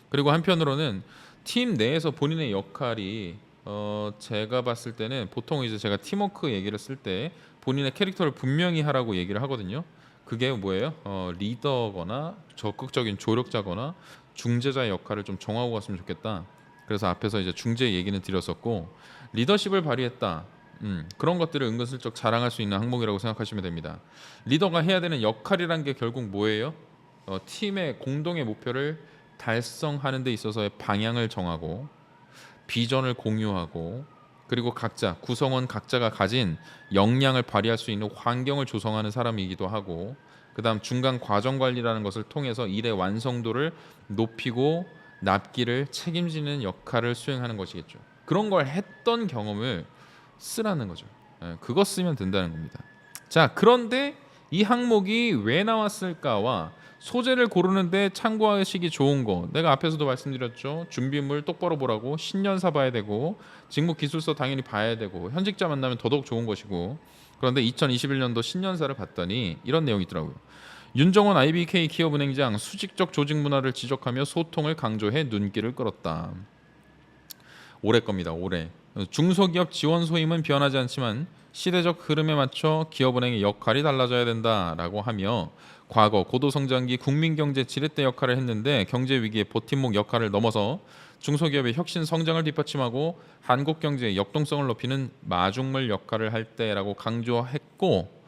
그리고 한편으로는 팀 내에서 본인의 역할이 제가 봤을 때는 보통 이제 제가 팀워크 얘기를 쓸 때 본인의 캐릭터를 분명히 하라고 얘기를 하거든요. 그게 뭐예요? 리더거나 적극적인 조력자거나 중재자의 역할을 좀 정하고 갔으면 좋겠다. 그래서 앞에서 이제 중재 얘기는 드렸었고 리더십을 발휘했다. 그런 것들을 은근슬쩍 자랑할 수 있는 항목이라고 생각하시면 됩니다. 리더가 해야 되는 역할이란 게 결국 뭐예요? 팀의 공동의 목표를 달성하는 데 있어서의 방향을 정하고 비전을 공유하고 그리고 구성원 각자가 가진 역량을 발휘할 수 있는 환경을 조성하는 사람이기도 하고, 그다음 중간 과정 관리라는 것을 통해서 일의 완성도를 높이고 납기를 책임지는 역할을 수행하는 것이겠죠. 그런 걸 했던 경험을 쓰라는 거죠. 그거 쓰면 된다는 겁니다. 자, 그런데 이 항목이 왜 나왔을까와 소재를 고르는데 참고하시기 좋은 거, 내가 앞에서도 말씀드렸죠. 준비물 똑바로 보라고, 신년사 봐야 되고 직무 기술서 당연히 봐야 되고 현직자 만나면 더더욱 좋은 것이고, 그런데 2021년도 신년사를 봤더니 이런 내용이 있더라고요. 윤정원 IBK 기업은행장 수직적 조직 문화를 지적하며 소통을 강조해 눈길을 끌었다. 올해 겁니다. 올해. 중소기업 지원 소임은 변하지 않지만 시대적 흐름에 맞춰 기업은행의 역할이 달라져야 된다라고 하며 과거 고도성장기 국민경제 지렛대 역할을 했는데 경제 위기의 버팀목 역할을 넘어서 중소기업의 혁신 성장을 뒷받침하고 한국 경제의 역동성을 높이는 마중물 역할을 할 때라고 강조했고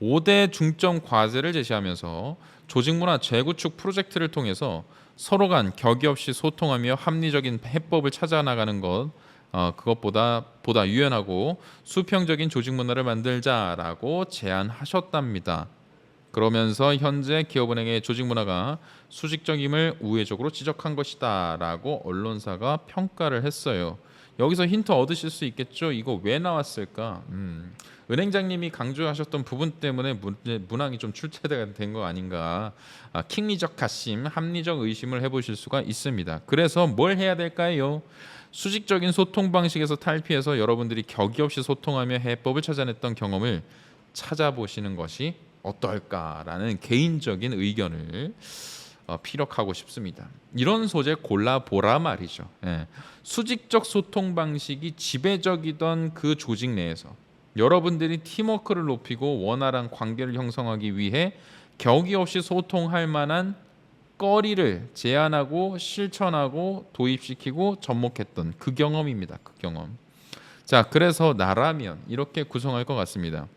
5대 중점 과제를 제시하면서 조직문화 재구축 프로젝트를 통해서 서로 간 격의 없이 소통하며 합리적인 해법을 찾아 나가는 것 그것보다 보다 유연하고 수평적인 조직 문화를 만들자라고 제안하셨답니다. 그러면서 현재 기업은행의 조직 문화가 수직적임을 우회적으로 지적한 것이다라고 언론사가 평가를 했어요. 여기서 힌트 얻으실 수 있겠죠? 이거 왜 나왔을까? 은행장님이 강조하셨던 부분 때문에 문항이 좀 출제가 된 거 아닌가? 킹리적 가심, 합리적 의심을 해보실 수가 있습니다. 그래서 뭘 해야 될까요? 수직적인 소통 방식에서 탈피해서 여러분들이 격의 없이 소통하며 해법을 찾아냈던 경험을 찾아보시는 것이 어떨까라는 개인적인 의견을 피력하고 싶습니다. 이런 소재 골라보라 말이죠. 예. 수직적 소통 방식이 지배적이던 그 조직 내에서 여러분들이 팀워크를 높이고 원활한 관계를 형성하기 위해 격의 없이 소통할 만한 거리를 제안하고 실천하고 도입시키고 접목했던 그 경험입니다. 그 경험. 자, 그래서 나라면 이렇게 구성할 것 같습니다.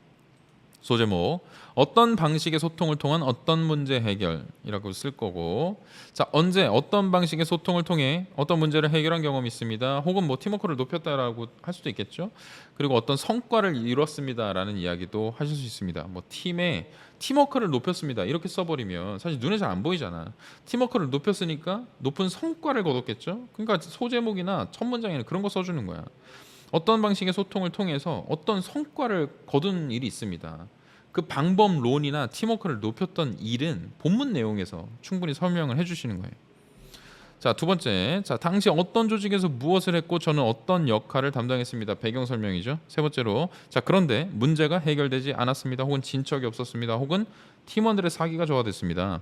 소제목 어떤 방식의 소통을 통한 어떤 문제 해결이라고 쓸 거고 자 언제 어떤 방식의 소통을 통해 어떤 문제를 해결한 경험이 있습니다. 혹은 뭐 팀워크를 높였다라고 할 수도 있겠죠. 그리고 어떤 성과를 이뤘습니다라는 이야기도 하실 수 있습니다. 뭐 팀의 팀워크를 높였습니다. 이렇게 써버리면 사실 눈에 잘 안 보이잖아. 팀워크를 높였으니까 높은 성과를 거뒀겠죠. 그러니까 소제목이나 첫 문장에는 그런 거 써주는 거야. 어떤 방식의 소통을 통해서 어떤 성과를 거둔 일이 있습니다. 그 방법론이나 팀워크를 높였던 일은 본문 내용에서 충분히 설명을 해주시는 거예요. 자, 두 번째, 자 당시 어떤 조직에서 무엇을 했고 저는 어떤 역할을 담당했습니다. 배경 설명이죠. 세 번째로, 자 그런데 문제가 해결되지 않았습니다. 혹은 진척이 없었습니다. 혹은 팀원들의 사기가 저하됐습니다.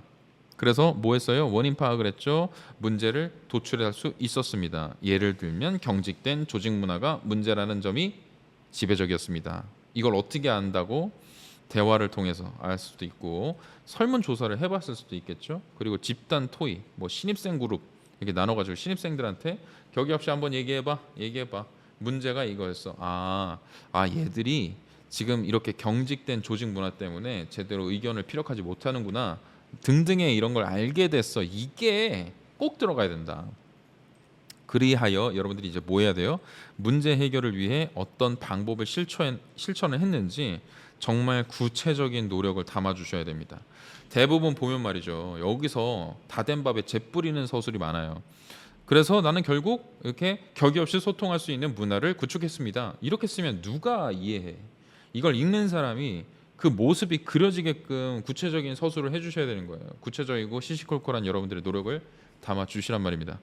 그래서 뭐 했어요? 원인 파악을 했죠. 문제를 도출할 수 있었습니다. 예를 들면 경직된 조직 문화가 문제라는 점이 지배적이었습니다. 이걸 어떻게 안다고? 대화를 통해서 알 수도 있고 설문조사를 해봤을 수도 있겠죠. 그리고 집단 토의, 뭐 신입생 그룹 이렇게 나눠가지고 신입생들한테 격의 없이 한번 얘기해봐. 문제가 이거였어. 얘들이 지금 이렇게 경직된 조직 문화 때문에 제대로 의견을 피력하지 못하는구나. 등등의 이런 걸 알게 됐어. 이게 꼭 들어가야 된다. 그리하여 여러분들이 이제 뭐 해야 돼요? 문제 해결을 위해 어떤 방법을 실천을 했는지 정말 구체적인 노력을 담아 주셔야 됩니다. 대부분 보면 말이죠. 여기서 다 된 밥에 재 뿌리는 서술이 많아요. 그래서 나는 결국 이렇게 격의 없이 소통할 수 있는 문화를 구축했습니다. 이렇게 쓰면 누가 이해해? 이걸 읽는 사람이 그 모습이 그려지게끔 구체적인 서술을 해주셔야 되는 거예요. 구체적이고 시시콜콜한 여러분들의 노력을 담아 주시란 말입니다.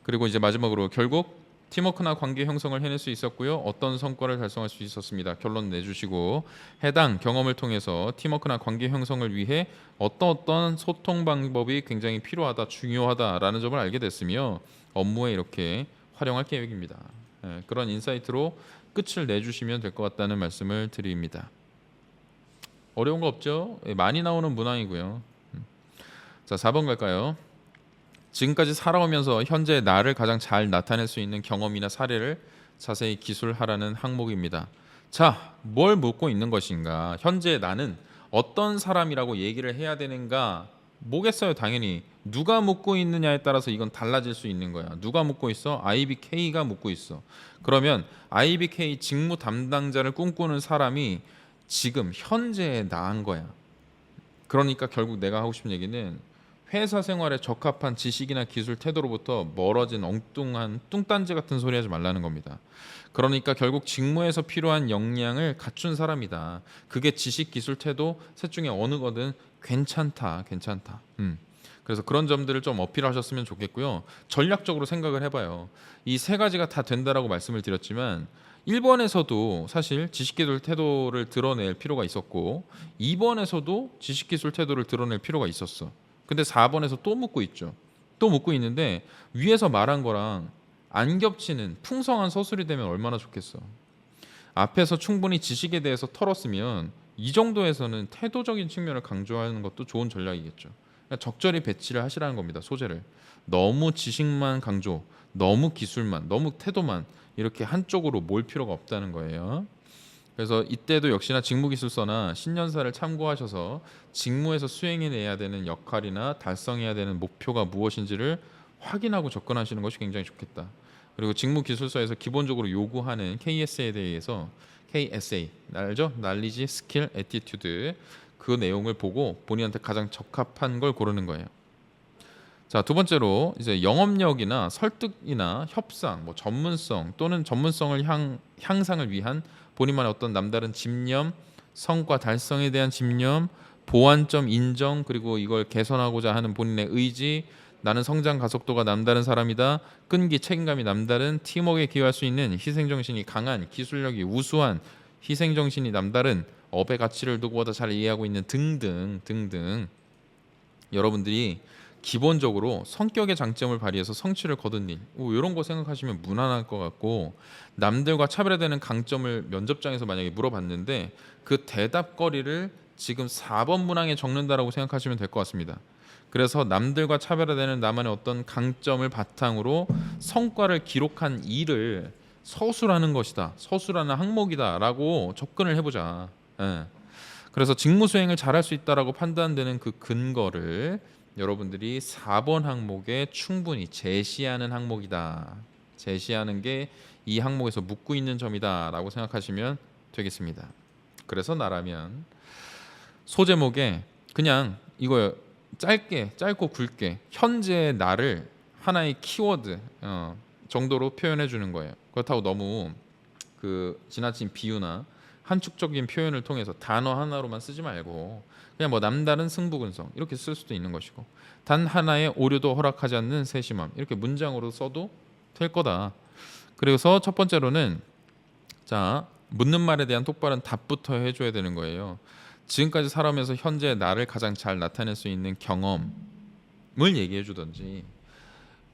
그리고 이제 마지막으로 결국 팀워크나 관계 형성을 해낼 수 있었고요. 어떤 성과를 달성할 수 있었습니다. 결론 내주시고 해당 경험을 통해서 팀워크나 관계 형성을 위해 어떤 소통 방법이 굉장히 필요하다, 중요하다라는 점을 알게 됐으며 업무에 이렇게 활용할 계획입니다. 그런 인사이트로 끝을 내주시면 될 것 같다는 말씀을 드립니다. 어려운 거 없죠? 많이 나오는 문항이고요. 자, 4번 갈까요? 지금까지 살아오면서 현재 나를 가장 잘 나타낼 수 있는 경험이나 사례를 자세히 기술하라는 항목입니다. 자, 뭘 묻고 있는 것인가? 현재 나는 어떤 사람이라고 얘기를 해야 되는가? 뭐겠어요? 당연히 누가 묻고 있느냐에 따라서 이건 달라질 수 있는 거야. 누가 묻고 있어? IBK가 묻고 있어. 그러면 IBK 직무 담당자를 꿈꾸는 사람이 지금 현재에 나은 거야. 그러니까 결국 내가 하고 싶은 얘기는 회사 생활에 적합한 지식이나 기술 태도로부터 멀어진 엉뚱한 뚱딴지 같은 소리 하지 말라는 겁니다. 그러니까 결국 직무에서 필요한 역량을 갖춘 사람이다. 그게 지식, 기술, 태도 셋 중에 어느 거든 괜찮다. 그래서 그런 점들을 좀 어필하셨으면 좋겠고요. 전략적으로 생각을 해봐요. 이 세 가지가 다 된다라고 말씀을 드렸지만 1번에서도 사실 지식기술 태도를 드러낼 필요가 있었고 2번에서도 지식기술 태도를 드러낼 필요가 있었어. 근데 4번에서 또 묻고 있죠. 또 묻고 있는데 위에서 말한 거랑 안 겹치는 풍성한 서술이 되면 얼마나 좋겠어. 앞에서 충분히 지식에 대해서 털었으면 이 정도에서는 태도적인 측면을 강조하는 것도 좋은 전략이겠죠. 그러니까 적절히 배치를 하시라는 겁니다. 소재를. 너무 지식만 강조, 너무 기술만, 너무 태도만 이렇게 한쪽으로 몰 필요가 없다는 거예요. 그래서 이때도 역시나 직무기술서나 신년사를 참고하셔서 직무에서 수행해내야 되는 역할이나 달성해야 되는 목표가 무엇인지를 확인하고 접근하시는 것이 굉장히 좋겠다. 그리고 직무기술서에서 기본적으로 요구하는 KSA에 대해서 KSA 알죠? 날리지, 스킬, 애티튜드 그 내용을 보고 본인한테 가장 적합한 걸 고르는 거예요. 자, 두 번째로 이제 영업력이나 설득이나 협상, 뭐 전문성 또는 전문성을 향상을 위한 본인만의 어떤 남다른 집념, 성과 달성에 대한 집념, 보완점 인정, 그리고 이걸 개선하고자 하는 본인의 의지, 나는 성장 가속도가 남다른 사람이다, 끈기, 책임감이 남다른, 팀워크에 기여할 수 있는, 희생정신이 강한, 기술력이 우수한, 희생정신이 남다른, 업의 가치를 누구보다 잘 이해하고 있는 등등 등등. 여러분들이 기본적으로 성격의 장점을 발휘해서 성취를 거둔 일, 이런 거 생각하시면 무난할 것 같고, 남들과 차별화되는 강점을 면접장에서 만약에 물어봤는데 그 대답거리를 지금 4번 문항에 적는다라고 생각하시면 될 것 같습니다. 그래서 남들과 차별화되는 나만의 어떤 강점을 바탕으로 성과를 기록한 일을 서술하는 것이다, 서술하는 항목이다라고 접근을 해보자. 예. 그래서 직무 수행을 잘할 수 있다라고 판단되는 그 근거를 여러분들이 4번 항목에 충분히 제시하는 항목이다. 제시하는 게 이 항목에서 묻고 있는 점이다라고 생각하시면 되겠습니다. 그래서 나라면 소제목에 그냥 이거 짧고 굵게 현재의 나를 하나의 키워드 정도로 표현해 주는 거예요. 그렇다고 너무 그 지나친 비유나 한축적인 표현을 통해서 단어 하나로만 쓰지 말고 그냥 뭐 남다른 승부근성 이렇게 쓸 수도 있는 것이고, 단 하나의 오류도 허락하지 않는 세심함 이렇게 문장으로 써도 될 거다. 그래서 첫 번째로는 자, 묻는 말에 대한 똑바른 답부터 해줘야 되는 거예요. 지금까지 살아오면서 현재 나를 가장 잘 나타낼 수 있는 경험을 얘기해 주던지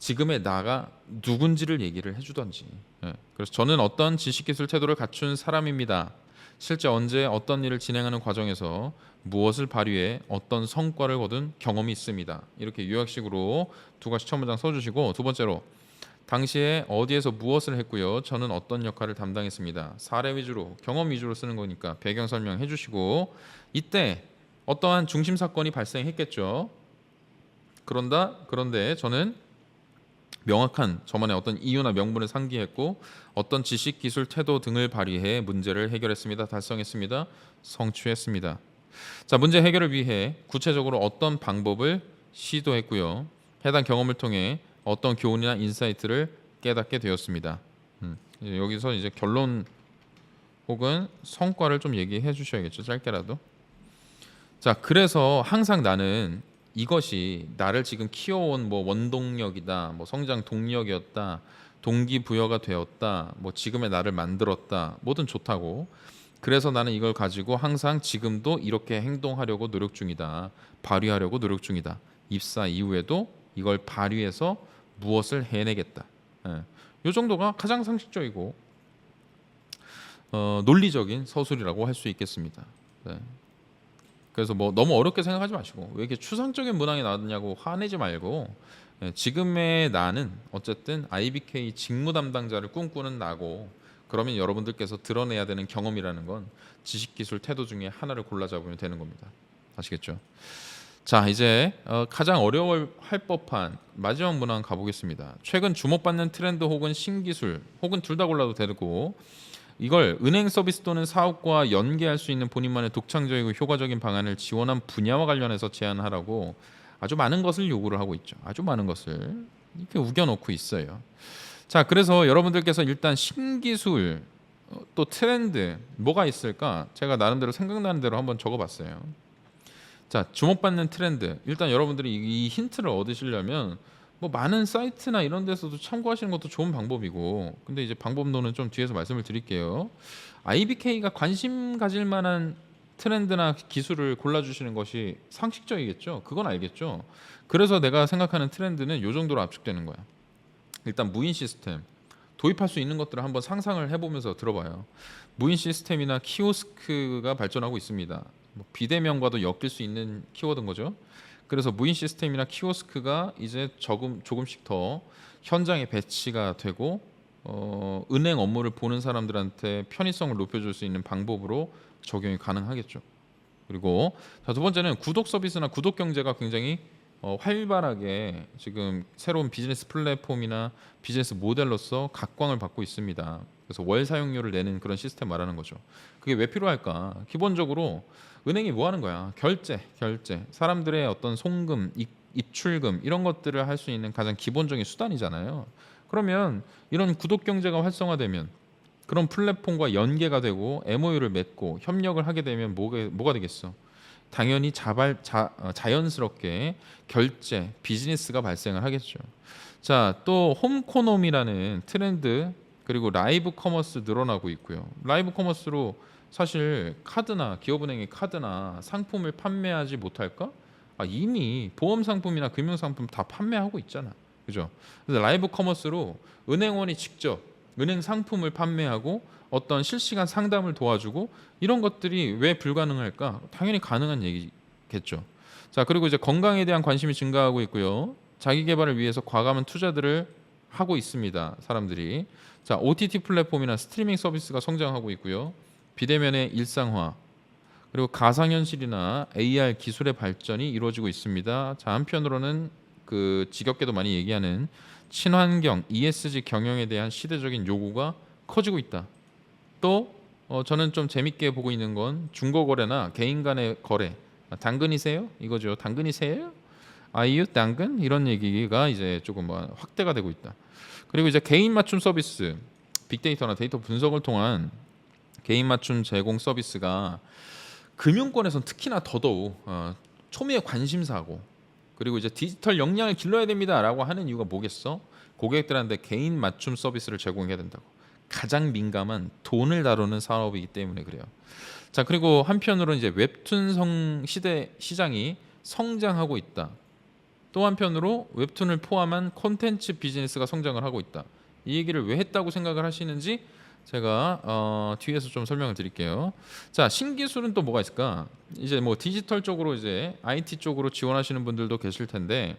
지금의 나가 누군지를 얘기를 해주던지. 그래서 저는 어떤 지식기술 태도를 갖춘 사람입니다. 실제 언제 어떤 일을 진행하는 과정에서 무엇을 발휘해 어떤 성과를 거둔 경험이 있습니다. 이렇게 요약식으로 두 가지 첫 문장 써주시고, 두 번째로 당시에 어디에서 무엇을 했고요, 저는 어떤 역할을 담당했습니다. 사례 위주로 경험 위주로 쓰는 거니까 배경 설명해 주시고, 이때 어떠한 중심 사건이 발생했겠죠. 그런데 저는 명확한 저만의 어떤 이유나 명분을 상기했고 어떤 지식, 기술, 태도 등을 발휘해 문제를 해결했습니다. 달성했습니다. 성취했습니다. 자, 문제 해결을 위해 구체적으로 어떤 방법을 시도했고요, 해당 경험을 통해 어떤 교훈이나 인사이트를 깨닫게 되었습니다. 여기서 이제 결론 혹은 성과를 좀 얘기해 주셔야겠죠. 짧게라도. 자, 그래서 항상 나는 이것이 나를 지금 키워온 뭐 원동력이다, 뭐 성장 동력이었다, 동기부여가 되었다, 뭐 지금의 나를 만들었다, 뭐든 좋다고. 그래서 나는 이걸 가지고 항상 지금도 이렇게 행동하려고 노력 중이다, 발휘하려고 노력 중이다. 입사 이후에도 이걸 발휘해서 무엇을 해내겠다. 이 정도가 가장 상식적이고 논리적인 서술이라고 할 수 있겠습니다. 네. 그래서 뭐 너무 어렵게 생각하지 마시고 왜 이렇게 추상적인 문항이 나왔냐고 화내지 말고, 지금의 나는 어쨌든 IBK 직무 담당자를 꿈꾸는 나고, 그러면 여러분들께서 드러내야 되는 경험이라는 건 지식, 기술, 태도 중에 하나를 골라 잡으면 되는 겁니다. 아시겠죠? 자, 이제 가장 어려워할 법한 마지막 문항 가보겠습니다. 최근 주목받는 트렌드 혹은 신기술 혹은 둘 다 골라도 되고, 이걸 은행 서비스 또는 사업과 연계할 수 있는 본인만의 독창적이고 효과적인 방안을 지원한 분야와 관련해서 제안하라고 아주 많은 것을 요구를 하고 있죠. 아주 많은 것을 이렇게 우겨놓고 있어요. 자, 그래서 여러분들께서 일단 신기술 또 트렌드 뭐가 있을까, 제가 나름대로 생각나는 대로 한번 적어봤어요. 자, 주목받는 트렌드. 일단 여러분들이 이 힌트를 얻으시려면 뭐 많은 사이트나 이런 데서도 참고하시는 것도 좋은 방법이고, 근데 이제 방법론은 좀 뒤에서 말씀을 드릴게요. IBK가 관심 가질 만한 트렌드나 기술을 골라주시는 것이 상식적이겠죠. 그건 알겠죠. 그래서 내가 생각하는 트렌드는 요 정도로 압축되는 거야. 일단 무인 시스템 도입할 수 있는 것들을 한번 상상을 해보면서 들어봐요. 무인 시스템이나 키오스크가 발전하고 있습니다. 뭐 비대면과도 엮일 수 있는 키워드인 거죠. 그래서 무인 시스템이나 키오스크가 이제 조금씩 더 현장에 배치가 되고 은행 업무를 보는 사람들한테 편의성을 높여줄 수 있는 방법으로 적용이 가능하겠죠. 그리고 두 번째는 구독 서비스나 구독 경제가 굉장히 활발하게 지금 새로운 비즈니스 플랫폼이나 비즈니스 모델로서 각광을 받고 있습니다. 그래서 월 사용료를 내는 그런 시스템 말하는 거죠. 그게 왜 필요할까? 기본적으로 은행이 뭐 하는 거야? 결제. 사람들의 어떤 송금, 입출금 이런 것들을 할 수 있는 가장 기본적인 수단이잖아요. 그러면 이런 구독 경제가 활성화되면 그런 플랫폼과 연계가 되고 MOU를 맺고 협력을 하게 되면 뭐가 되겠어? 당연히 자연스럽게 결제, 비즈니스가 발생을 하겠죠. 자, 또 홈코노미라는 트렌드 그리고 라이브 커머스 늘어나고 있고요. 라이브 커머스로 사실 카드나 기업은행의 카드나 상품을 판매하지 못할까? 이미 보험 상품이나 금융 상품 다 판매하고 있잖아. 그죠? 그래서 라이브 커머스로 은행원이 직접 은행 상품을 판매하고 어떤 실시간 상담을 도와주고 이런 것들이 왜 불가능할까? 당연히 가능한 얘기겠죠. 자, 그리고 이제 건강에 대한 관심이 증가하고 있고요. 자기 개발을 위해서 과감한 투자들을 하고 있습니다. 사람들이. 자, OTT 플랫폼이나 스트리밍 서비스가 성장하고 있고요. 비대면의 일상화 그리고 가상현실이나 AR 기술의 발전이 이루어지고 있습니다. 자, 한편으로는 그 지겹게도 많이 얘기하는 친환경 ESG 경영에 대한 시대적인 요구가 커지고 있다. 또 저는 좀 재밌게 보고 있는 건 중고거래나 개인 간의 거래. 당근이세요? 이거죠. 당근이세요? 아이유 당근 이런 얘기가 이제 조금 확대가 되고 있다. 그리고 이제 개인 맞춤 서비스, 빅데이터나 데이터 분석을 통한 개인 맞춤 제공 서비스가 금융권에선 특히나 더더욱 초미의 관심사고, 그리고 이제 디지털 역량을 길러야 됩니다라고 하는 이유가 뭐겠어? 고객들한테 개인 맞춤 서비스를 제공해야 된다고. 가장 민감한 돈을 다루는 산업이기 때문에 그래요. 자, 그리고 한편으로 이제 웹툰 시장이 성장하고 있다. 또 한편으로 웹툰을 포함한 콘텐츠 비즈니스가 성장을 하고 있다. 이 얘기를 왜 했다고 생각을 하시는지 제가 뒤에서 좀 설명을 드릴게요. 자, 신기술은 또 뭐가 있을까? 이제 뭐 디지털 쪽으로 이제 IT 쪽으로 지원하시는 분들도 계실 텐데,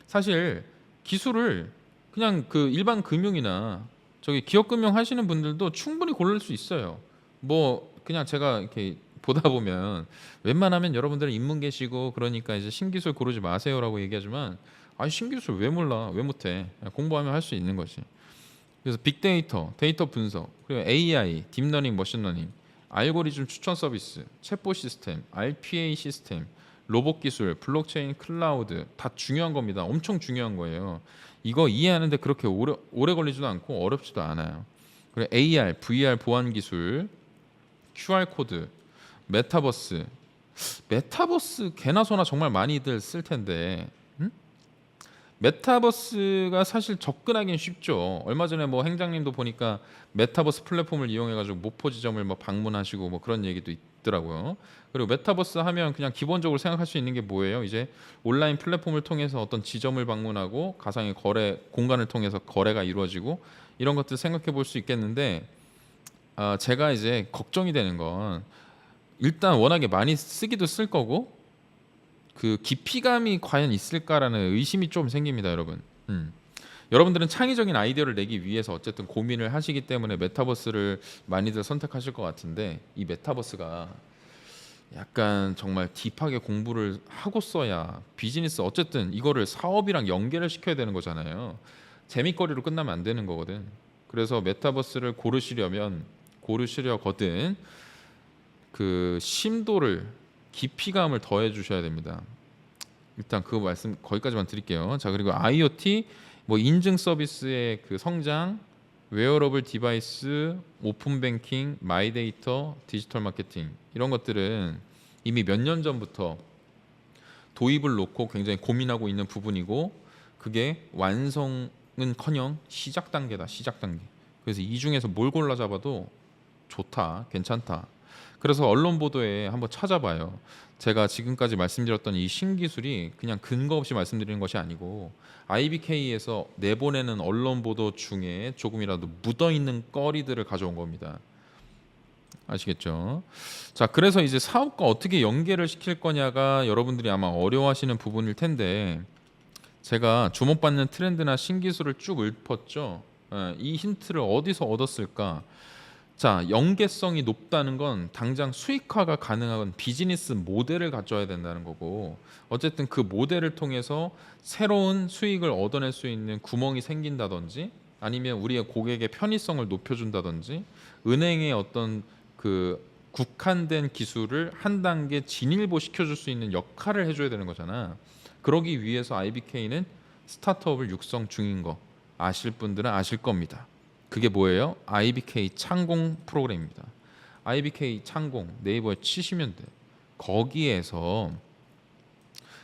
사실 기술을 그냥 그 일반 금융이나 저기 기업 금융 하시는 분들도 충분히 고를 수 있어요. 뭐 그냥 제가 이렇게 보다 보면 웬만하면 여러분들은 인문 계시고 그러니까 이제 신기술 고르지 마세요라고 얘기하지만, 신기술 왜 몰라? 왜 못해? 공부하면 할 수 있는 거지. 그래서 빅데이터, 데이터 분석, 그리고 AI, 딥러닝, 머신러닝, 알고리즘 추천 서비스, 챗봇 시스템, RPA 시스템, 로봇 기술, 블록체인, 클라우드 다 중요한 겁니다. 엄청 중요한 거예요. 이거 이해하는데 그렇게 오래 걸리지도 않고 어렵지도 않아요. 그리고 AR, VR 보안 기술, QR 코드, 메타버스. 메타버스 개나 소나 정말 많이들 쓸 텐데, 메타버스가 사실 접근하기는 쉽죠. 얼마 전에 뭐 행장님도 보니까 메타버스 플랫폼을 이용해가지고 목포 지점을 뭐 방문하시고 뭐 그런 얘기도 있더라고요. 그리고 메타버스 하면 그냥 기본적으로 생각할 수 있는 게 뭐예요? 이제 온라인 플랫폼을 통해서 어떤 지점을 방문하고 가상의 거래 공간을 통해서 거래가 이루어지고 이런 것들 생각해 볼 수 있겠는데, 제가 이제 걱정이 되는 건 일단 워낙에 많이 쓰기도 쓸 거고 그 깊이감이 과연 있을까라는 의심이 좀 생깁니다, 여러분. 여러분들은 창의적인 아이디어를 내기 위해서 어쨌든 고민을 하시기 때문에 메타버스를 많이들 선택하실 것 같은데, 이 메타버스가 약간 정말 딥하게 공부를 하고 써야 비즈니스, 어쨌든 이거를 사업이랑 연계를 시켜야 되는 거잖아요. 재밌거리로 끝나면 안 되는 거거든. 그래서 메타버스를 고르시려거든 그 심도를, 깊이감을 더해 주셔야 됩니다. 일단 그 말씀 거기까지만 드릴게요. 자, 그리고 IoT 뭐 인증 서비스의 그 성장, 웨어러블 디바이스, 오픈 뱅킹, 마이 데이터, 디지털 마케팅 이런 것들은 이미 몇 년 전부터 도입을 놓고 굉장히 고민하고 있는 부분이고, 그게 완성은커녕 시작 단계다. 시작 단계. 그래서 이 중에서 뭘 골라 잡아도 좋다, 괜찮다. 그래서 언론 보도에 한번 찾아봐요. 제가 지금까지 말씀드렸던 이 신기술이 그냥 근거 없이 말씀드리는 것이 아니고 IBK에서 내보내는 언론 보도 중에 조금이라도 묻어 있는 거리들을 가져온 겁니다. 아시겠죠? 자, 그래서 이제 사업과 어떻게 연계를 시킬 거냐가 여러분들이 아마 어려워하시는 부분일 텐데 제가 주목받는 트렌드나 신기술을 쭉 읊었죠. 이 힌트를 어디서 얻었을까? 자, 연계성이 높다는 건 당장 수익화가 가능한 비즈니스 모델을 갖춰야 된다는 거고, 어쨌든 그 모델을 통해서 새로운 수익을 얻어낼 수 있는 구멍이 생긴다든지, 아니면 우리의 고객의 편의성을 높여준다든지, 은행의 어떤 그 국한된 기술을 한 단계 진일보 시켜줄 수 있는 역할을 해줘야 되는 거잖아. 그러기 위해서 IBK는 스타트업을 육성 중인 거 아실 분들은 아실 겁니다. 그게 뭐예요? IBK 창공 프로그램입니다. IBK 창공 네이버에 치시면 돼. 거기에서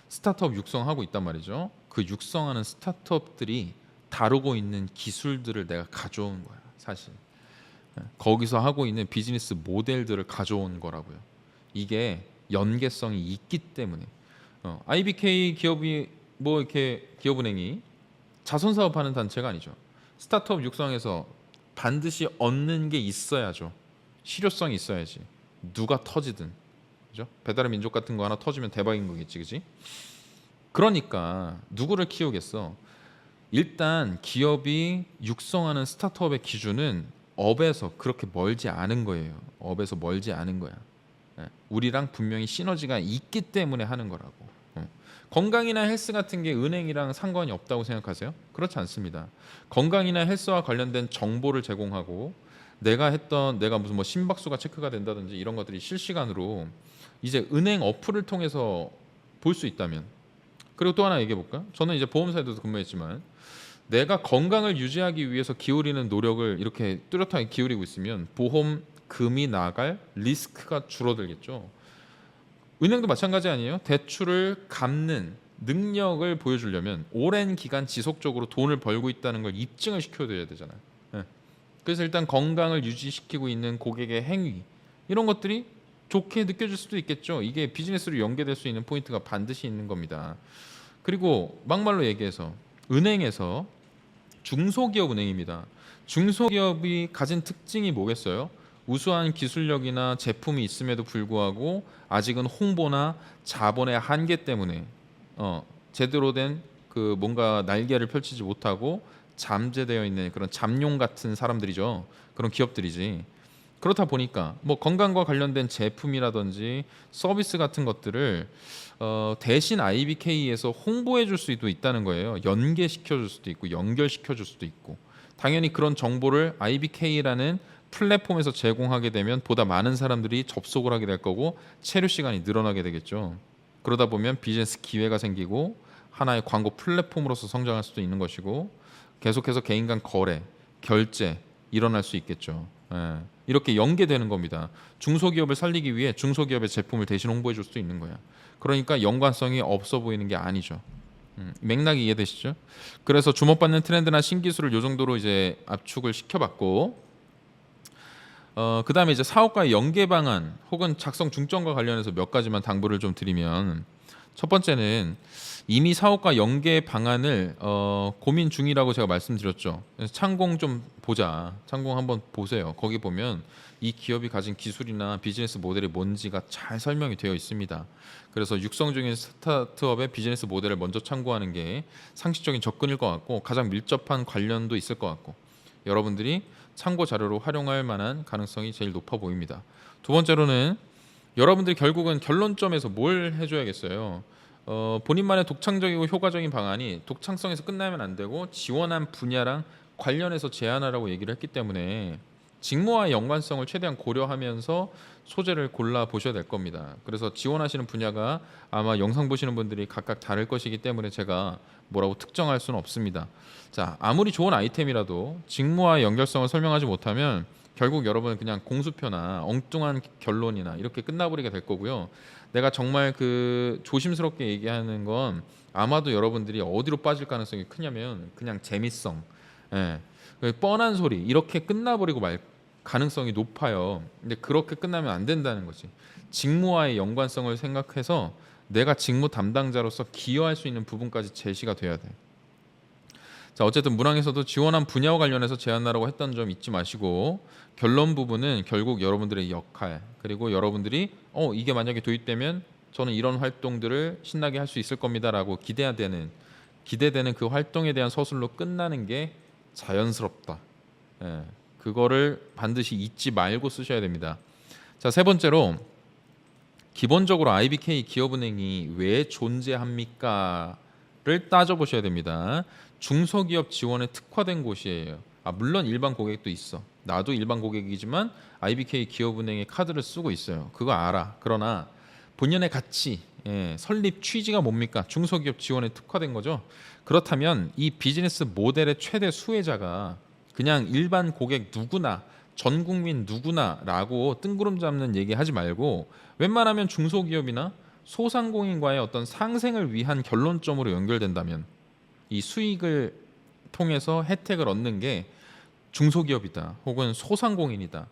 스타트업 육성하고 있단 말이죠. 그 육성하는 스타트업들이 다루고 있는 기술들을 내가 가져온 거야, 사실. 거기서 하고 있는 비즈니스 모델들을 가져온 거라고요. 이게 연계성이 있기 때문에. IBK 기업이 뭐 이렇게 기업은행이 자선 사업하는 단체가 아니죠. 스타트업 육성에서 반드시 얻는 게 있어야죠. 실효성이 있어야지. 누가 터지든, 그죠? 배달의 민족 같은 거 하나 터지면 대박인 거겠지, 그지? 그러니까 누구를 키우겠어? 일단 기업이 육성하는 스타트업의 기준은 업에서 그렇게 멀지 않은 거예요. 업에서 멀지 않은 거야. 우리랑 분명히 시너지가 있기 때문에 하는 거라고. 건강이나 헬스 같은 게 은행이랑 상관이 없다고 생각하세요? 그렇지 않습니다. 건강이나 헬스와 관련된 정보를 제공하고 내가 무슨 뭐 심박수가 체크가 된다든지 이런 것들이 실시간으로 이제 은행 어플을 통해서 볼 수 있다면, 그리고 또 하나 얘기해 볼까? 저는 이제 보험사에도 근무했지만 내가 건강을 유지하기 위해서 기울이는 노력을 이렇게 뚜렷하게 기울이고 있으면 보험금이 나갈 리스크가 줄어들겠죠. 은행도 마찬가지 아니에요? 대출을 갚는 능력을 보여주려면 오랜 기간 지속적으로 돈을 벌고 있다는 걸 입증을 시켜줘야 되잖아요. 그래서 일단 건강을 유지시키고 있는 고객의 행위, 이런 것들이 좋게 느껴질 수도 있겠죠. 이게 비즈니스로 연계될 수 있는 포인트가 반드시 있는 겁니다. 그리고 막말로 얘기해서 은행에서 중소기업 은행입니다. 중소기업이 가진 특징이 뭐겠어요? 우수한 기술력이나 제품이 있음에도 불구하고 아직은 홍보나 자본의 한계 때문에 제대로 된 그 뭔가 날개를 펼치지 못하고 잠재되어 있는 그런 잠룡 같은 사람들이죠. 그런 기업들이지. 그렇다 보니까 뭐 건강과 관련된 제품이라든지 서비스 같은 것들을 대신 IBK에서 홍보해 줄 수도 있다는 거예요. 연계시켜 줄 수도 있고 연결시켜 줄 수도 있고. 당연히 그런 정보를 IBK라는 플랫폼에서 제공하게 되면 보다 많은 사람들이 접속을 하게 될 거고 체류 시간이 늘어나게 되겠죠. 그러다 보면 비즈니스 기회가 생기고 하나의 광고 플랫폼으로서 성장할 수도 있는 것이고 계속해서 개인 간 거래, 결제 일어날 수 있겠죠. 이렇게 연계되는 겁니다. 중소기업을 살리기 위해 중소기업의 제품을 대신 홍보해 줄 수도 있는 거야. 그러니까 연관성이 없어 보이는 게 아니죠. 맥락이 이해되시죠? 그래서 주목받는 트렌드나 신기술을 요 정도로 이제 압축을 시켜봤고, 그 다음에 이제 사업과의 연계 방안 혹은 작성 중점과 관련해서 몇 가지만 당부를 좀 드리면, 첫 번째는 이미 사업과 연계 방안을 고민 중이라고 제가 말씀드렸죠. 그래서 창공 좀 보자. 창공 한번 보세요. 거기 보면 이 기업이 가진 기술이나 비즈니스 모델이 뭔지가 잘 설명이 되어 있습니다. 그래서 육성 중인 스타트업의 비즈니스 모델을 먼저 참고하는 게 상식적인 접근일 것 같고 가장 밀접한 관련도 있을 것 같고 여러분들이 참고 자료로 활용할 만한 가능성이 제일 높아 보입니다. 두 번째로는 여러분들이 결국은 결론점에서 뭘 해줘야겠어요. 본인만의 독창적이고 효과적인 방안이 독창성에서 끝나면 안 되고 지원한 분야랑 관련해서 제안하라고 얘기를 했기 때문에 직무와의 연관성을 최대한 고려하면서 소재를 골라 보셔야 될 겁니다. 그래서 지원하시는 분야가 아마 영상 보시는 분들이 각각 다를 것이기 때문에 제가 뭐라고 특정할 수는 없습니다. 자, 아무리 좋은 아이템이라도 직무와의 연결성을 설명하지 못하면 결국 여러분 그냥 공수표나 엉뚱한 결론이나 이렇게 끝나버리게 될 거고요. 내가 정말 그 조심스럽게 얘기하는 건 아마도 여러분들이 어디로 빠질 가능성이 크냐면 그냥 재미성, 예, 그 뻔한 소리 이렇게 끝나버리고 말 가능성이 높아요. 근데 그렇게 끝나면 안 된다는 거지. 직무와의 연관성을 생각해서 내가 직무 담당자로서 기여할 수 있는 부분까지 제시가 돼야 돼. 자, 어쨌든 문항에서도 지원한 분야와 관련해서 제안하라고 했던 점 잊지 마시고 결론 부분은 결국 여러분들의 역할 그리고 여러분들이 이게 만약에 도입되면 저는 이런 활동들을 신나게 할 수 있을 겁니다라고 기대되는 그 활동에 대한 서술로 끝나는 게 자연스럽다. 예, 그거를 반드시 잊지 말고 쓰셔야 됩니다. 자, 세 번째로 기본적으로 IBK 기업은행이 왜 존재합니까? 를 따져보셔야 됩니다. 중소기업 지원에 특화된 곳이에요. 물론 일반 고객도 있어. 나도 일반 고객이지만 IBK 기업은행의 카드를 쓰고 있어요. 그거 알아. 그러나 본연의 가치, 설립 취지가 뭡니까? 중소기업 지원에 특화된 거죠. 그렇다면 이 비즈니스 모델의 최대 수혜자가 그냥 일반 고객 누구나 전 국민 누구나라고 뜬구름 잡는 얘기 하지 말고 웬만하면 중소기업이나 소상공인과의 어떤 상생을 위한 결론점으로 연결된다면 이 수익을 통해서 혜택을 얻는 게 중소기업이다 혹은 소상공인이다.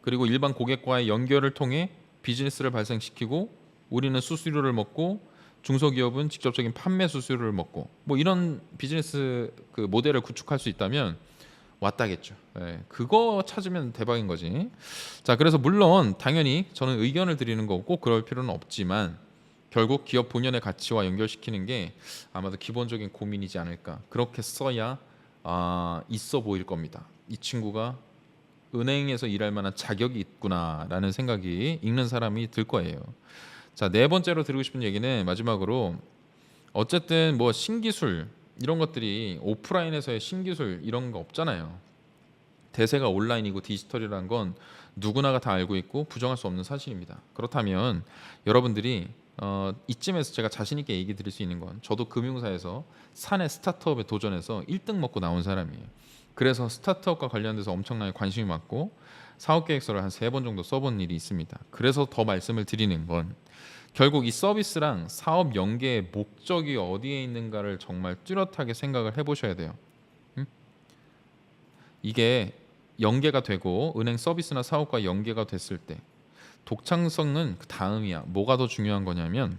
그리고 일반 고객과의 연결을 통해 비즈니스를 발생시키고 우리는 수수료를 먹고 중소기업은 직접적인 판매 수수료를 먹고 뭐 이런 비즈니스 그 모델을 구축할 수 있다면 왔다겠죠. 그거 찾으면 대박인 거지. 자, 그래서 물론 당연히 저는 의견을 드리는 거고 꼭 그럴 필요는 없지만 결국 기업 본연의 가치와 연결시키는 게 아마도 기본적인 고민이지 않을까. 그렇게 써야 있어 보일 겁니다. 이 친구가 은행에서 일할 만한 자격이 있구나라는 생각이 읽는 사람이 들 거예요. 자, 네 번째로 드리고 싶은 얘기는 마지막으로 어쨌든 뭐 신기술 이런 것들이 오프라인에서의 신기술 이런 거 없잖아요. 대세가 온라인이고 디지털이라는 건 누구나가 다 알고 있고 부정할 수 없는 사실입니다. 그렇다면 여러분들이 이쯤에서 제가 자신 있게 얘기 드릴 수 있는 건 저도 금융사에서 사내 스타트업에 도전해서 1등 먹고 나온 사람이에요. 그래서 스타트업과 관련돼서 엄청나게 관심이 많고 사업 계획서를 한 3번 정도 써본 일이 있습니다. 그래서 더 말씀을 드리는 건 결국 이 서비스랑 사업 연계의 목적이 어디에 있는가를 정말 뚜렷하게 생각을 해보셔야 돼요. 이게 연계가 되고 은행 서비스나 사업과 연계가 됐을 때 독창성은 그 다음이야. 뭐가 더 중요한 거냐면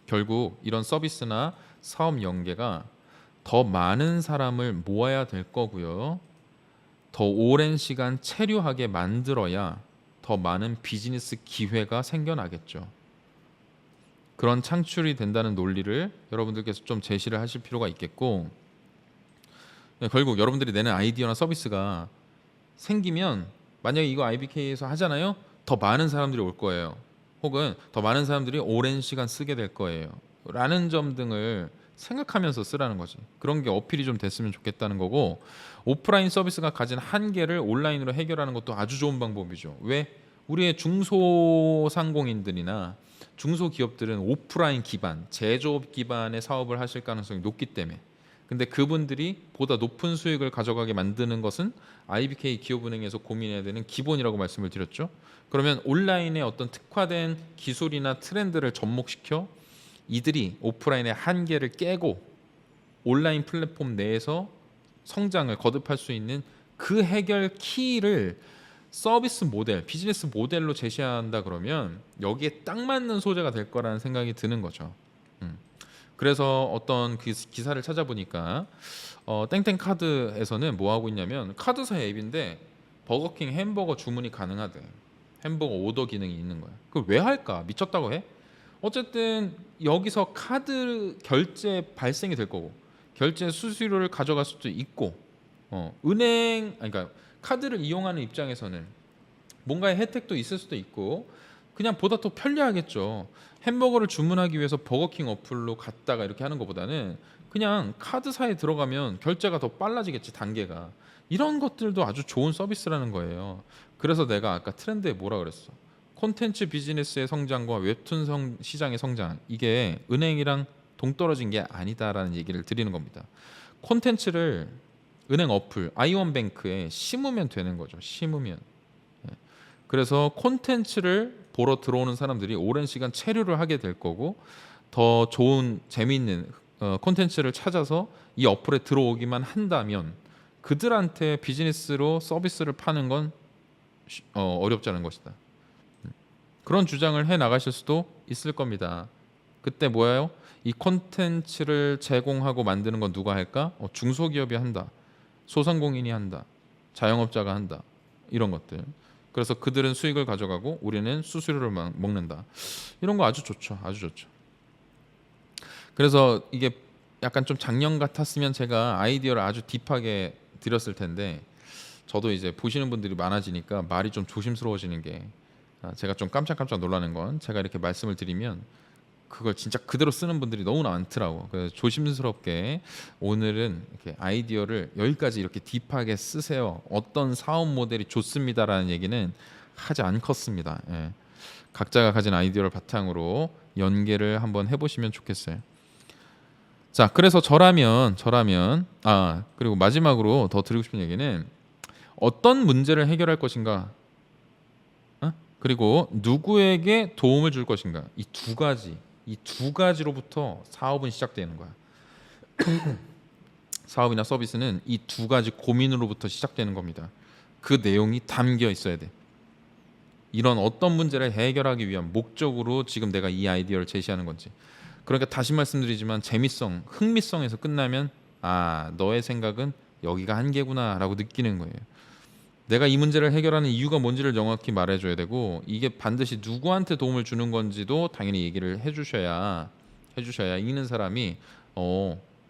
결국 이런 서비스나 사업 연계가 더 많은 사람을 모아야 될 거고요. 더 오랜 시간 체류하게 만들어야 더 많은 비즈니스 기회가 생겨나겠죠. 그런 창출이 된다는 논리를 여러분들께서 좀 제시를 하실 필요가 있겠고 결국 여러분들이 내는 아이디어나 서비스가 생기면 만약에 이거 IBK에서 하잖아요. 더 많은 사람들이 올 거예요. 혹은 더 많은 사람들이 오랜 시간 쓰게 될 거예요. 라는 점 등을 생각하면서 쓰라는 거지. 그런 게 어필이 좀 됐으면 좋겠다는 거고 오프라인 서비스가 가진 한계를 온라인으로 해결하는 것도 아주 좋은 방법이죠. 왜? 우리의 중소상공인들이나 중소기업들은 오프라인 기반, 제조업 기반의 사업을 하실 가능성이 높기 때문에 근데 그분들이 보다 높은 수익을 가져가게 만드는 것은 IBK 기업은행에서 고민해야 되는 기본이라고 말씀을 드렸죠. 그러면 온라인의 어떤 특화된 기술이나 트렌드를 접목시켜 이들이 오프라인의 한계를 깨고 온라인 플랫폼 내에서 성장을 거듭할 수 있는 그 해결 키를 서비스 모델, 비즈니스 모델로 제시한다 그러면 여기에 딱 맞는 소재가 될 거라는 생각이 드는 거죠. 그래서 어떤 그 기사를 찾아보니까 땡땡 카드에서는 뭐 하고 있냐면 카드사 앱인데 버거킹 햄버거 주문이 가능하대. 햄버거 오더 기능이 있는 거야. 그걸 왜 할까? 미쳤다고 해? 어쨌든 여기서 카드 결제 발생이 될 거고 결제 수수료를 가져갈 수도 있고 그러니까 카드를 이용하는 입장에서는 뭔가의 혜택도 있을 수도 있고 그냥 보다 더 편리하겠죠. 햄버거를 주문하기 위해서 버거킹 어플로 갔다가 이렇게 하는 것보다는 그냥 카드사에 들어가면 결제가 더 빨라지겠지, 단계가. 이런 것들도 아주 좋은 서비스라는 거예요. 그래서 내가 아까 트렌드에 뭐라 그랬어? 콘텐츠 비즈니스의 성장과 웹툰 시장의 성장, 이게 은행이랑 동떨어진 게 아니다라는 얘기를 드리는 겁니다. 콘텐츠를 은행 어플 아이원뱅크에 심으면 되는 거죠. 심으면. 그래서 콘텐츠를 보러 들어오는 사람들이 오랜 시간 체류를 하게 될 거고 더 좋은 재미있는 콘텐츠를 찾아서 이 어플에 들어오기만 한다면 그들한테 비즈니스로 서비스를 파는 건 어렵지 않은 것이다. 그런 주장을 해 나가실 수도 있을 겁니다. 그때 뭐예요? 이 콘텐츠를 제공하고 만드는 건 누가 할까? 중소기업이 한다. 소상공인이 한다. 자영업자가 한다. 이런 것들. 그래서 그들은 수익을 가져가고 우리는 수수료를 먹는다. 이런 거 아주 좋죠. 아주 좋죠. 그래서 이게 약간 좀 작년 같았으면 제가 아이디어를 아주 딥하게 드렸을 텐데 저도 이제 보시는 분들이 많아지니까 말이 좀 조심스러워지는 게 제가 좀 깜짝깜짝 놀라는 건 제가 이렇게 말씀을 드리면 그걸 진짜 그대로 쓰는 분들이 너무 많더라고. 그래서 조심스럽게 오늘은 이렇게 아이디어를 여기까지 이렇게 딥하게 쓰세요. 어떤 사업 모델이 좋습니다라는 얘기는 하지 않겠습니다. 예. 각자가 가진 아이디어를 바탕으로 연계를 한번 해보시면 좋겠어요. 자, 그래서 저라면 그리고 마지막으로 더 드리고 싶은 얘기는 어떤 문제를 해결할 것인가, 그리고 누구에게 도움을 줄 것인가, 이 두 가지로부터 사업은 시작되는 거야. 사업이나 서비스는 이 두 가지 고민으로부터 시작되는 겁니다. 그 내용이 담겨 있어야 돼. 이런 어떤 문제를 해결하기 위한 목적으로 지금 내가 이 아이디어를 제시하는 건지. 그러니까 다시 말씀드리지만 재미성, 흥미성에서 끝나면 너의 생각은 여기가 한계구나라고 느끼는 거예요. 내가 이 문제를 해결하는 이유가 뭔지를 정확히 말해줘야 되고 이게 반드시 누구한테 도움을 주는 건지도 당연히 얘기를 해주셔야 읽는 사람이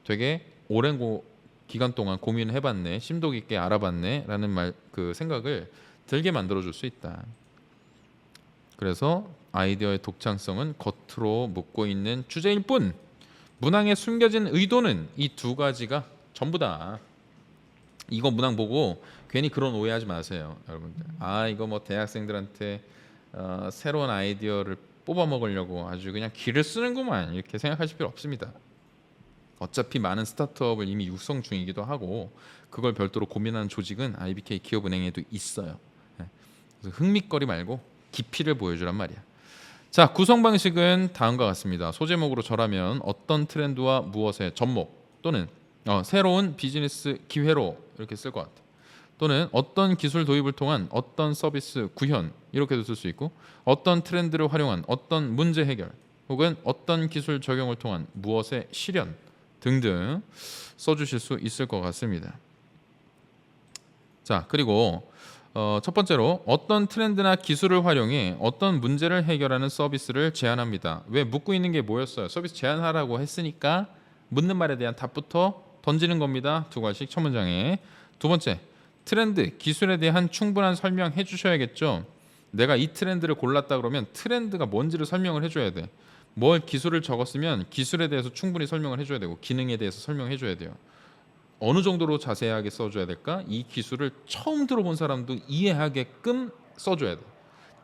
되게 오랜 기간 동안 고민을 해봤네, 심도 깊게 알아봤네라는 그 생각을 들게 만들어줄 수 있다. 그래서 아이디어의 독창성은 겉으로 묻고 있는 주제일 뿐 문항에 숨겨진 의도는 이 두 가지가 전부다. 이거 문항 보고 괜히 그런 오해하지 마세요, 여러분들. 이거 뭐 대학생들한테 새로운 아이디어를 뽑아 먹으려고 아주 그냥 기를 쓰는구만 이렇게 생각하실 필요 없습니다. 어차피 많은 스타트업을 이미 육성 중이기도 하고 그걸 별도로 고민하는 조직은 IBK 기업은행에도 있어요. 그래서 흥미거리 말고 깊이를 보여주란 말이야. 자, 구성 방식은 다음과 같습니다. 소제목으로 저라면 어떤 트렌드와 무엇의 접목 또는 새로운 비즈니스 기회로 이렇게 쓸 것 같아. 또는 어떤 기술 도입을 통한 어떤 서비스 구현 이렇게도 쓸 수 있고 어떤 트렌드를 활용한 어떤 문제 해결 혹은 어떤 기술 적용을 통한 무엇의 실현 등등 써주실 수 있을 것 같습니다. 자, 그리고 첫 번째로 어떤 트렌드나 기술을 활용해 어떤 문제를 해결하는 서비스를 제안합니다. 왜 묻고 있는 게 뭐였어요? 서비스 제안하라고 했으니까 묻는 말에 대한 답부터 던지는 겁니다. 두 가지씩 첫 문장에. 두 번째, 트렌드, 기술에 대한 충분한 설명해 주셔야겠죠. 내가 이 트렌드를 골랐다 그러면 트렌드가 뭔지를 설명을 해줘야 돼. 뭘 기술을 적었으면 기술에 대해서 충분히 설명을 해줘야 되고 기능에 대해서 설명해 줘야 돼요. 어느 정도로 자세하게 써줘야 될까? 이 기술을 처음 들어본 사람도 이해하게끔 써줘야 돼.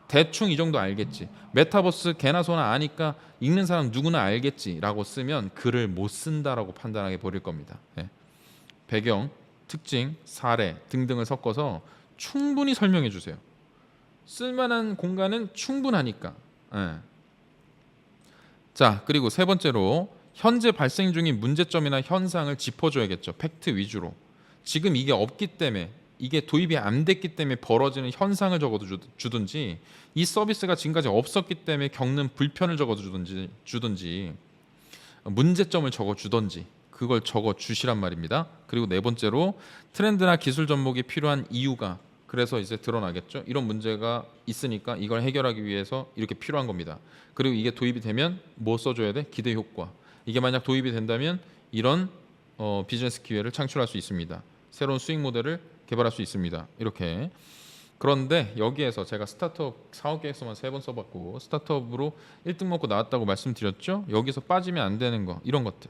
대충 이 정도 알겠지. 메타버스 개나 소나 아니까 읽는 사람 누구나 알겠지라고 쓰면 글을 못 쓴다라고 판단하게 버릴 겁니다. 배경, 특징, 사례 등등을 섞어서 충분히 설명해 주세요. 쓸만한 공간은 충분하니까. 자, 그리고 세 번째로 현재 발생 중인 문제점이나 현상을 짚어줘야겠죠. 팩트 위주로. 지금 이게 없기 때문에 이게 도입이 안 됐기 때문에 벌어지는 현상을 적어주든지 이 서비스가 지금까지 없었기 때문에 겪는 불편을 적어주든지 문제점을 적어주든지 그걸 적어주시란 말입니다. 그리고 네 번째로 트렌드나 기술 접목이 필요한 이유가 그래서 이제 드러나겠죠. 이런 문제가 있으니까 이걸 해결하기 위해서 이렇게 필요한 겁니다. 그리고 이게 도입이 되면 뭐 써줘야 돼? 기대 효과. 이게 만약 도입이 된다면 이런 비즈니스 기회를 창출할 수 있습니다. 새로운 수익 모델을 개발할 수 있습니다. 이렇게. 그런데 여기에서 제가 스타트업 사업계획서만 3번 써봤고 스타트업으로 1등 먹고 나왔다고 말씀드렸죠. 여기서 빠지면 안 되는 거 이런 것들.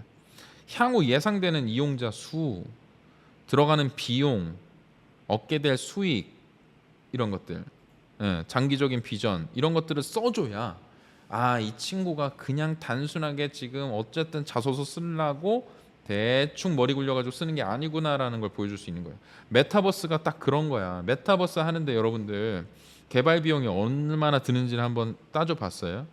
향후 예상되는 이용자 수, 들어가는 비용, 얻게 될 수익 이런 것들, 장기적인 비전 이런 것들을 써줘야 이 친구가 그냥 단순하게 지금 어쨌든 자소서 쓰려고 대충 머리 굴려가지고 쓰는 게 아니구나라는 걸 보여줄 수 있는 거예요. 메타버스가 딱 그런 거야. 메타버스 하는데 여러분들 개발 비용이 얼마나 드는지를 한번 따져봤어요.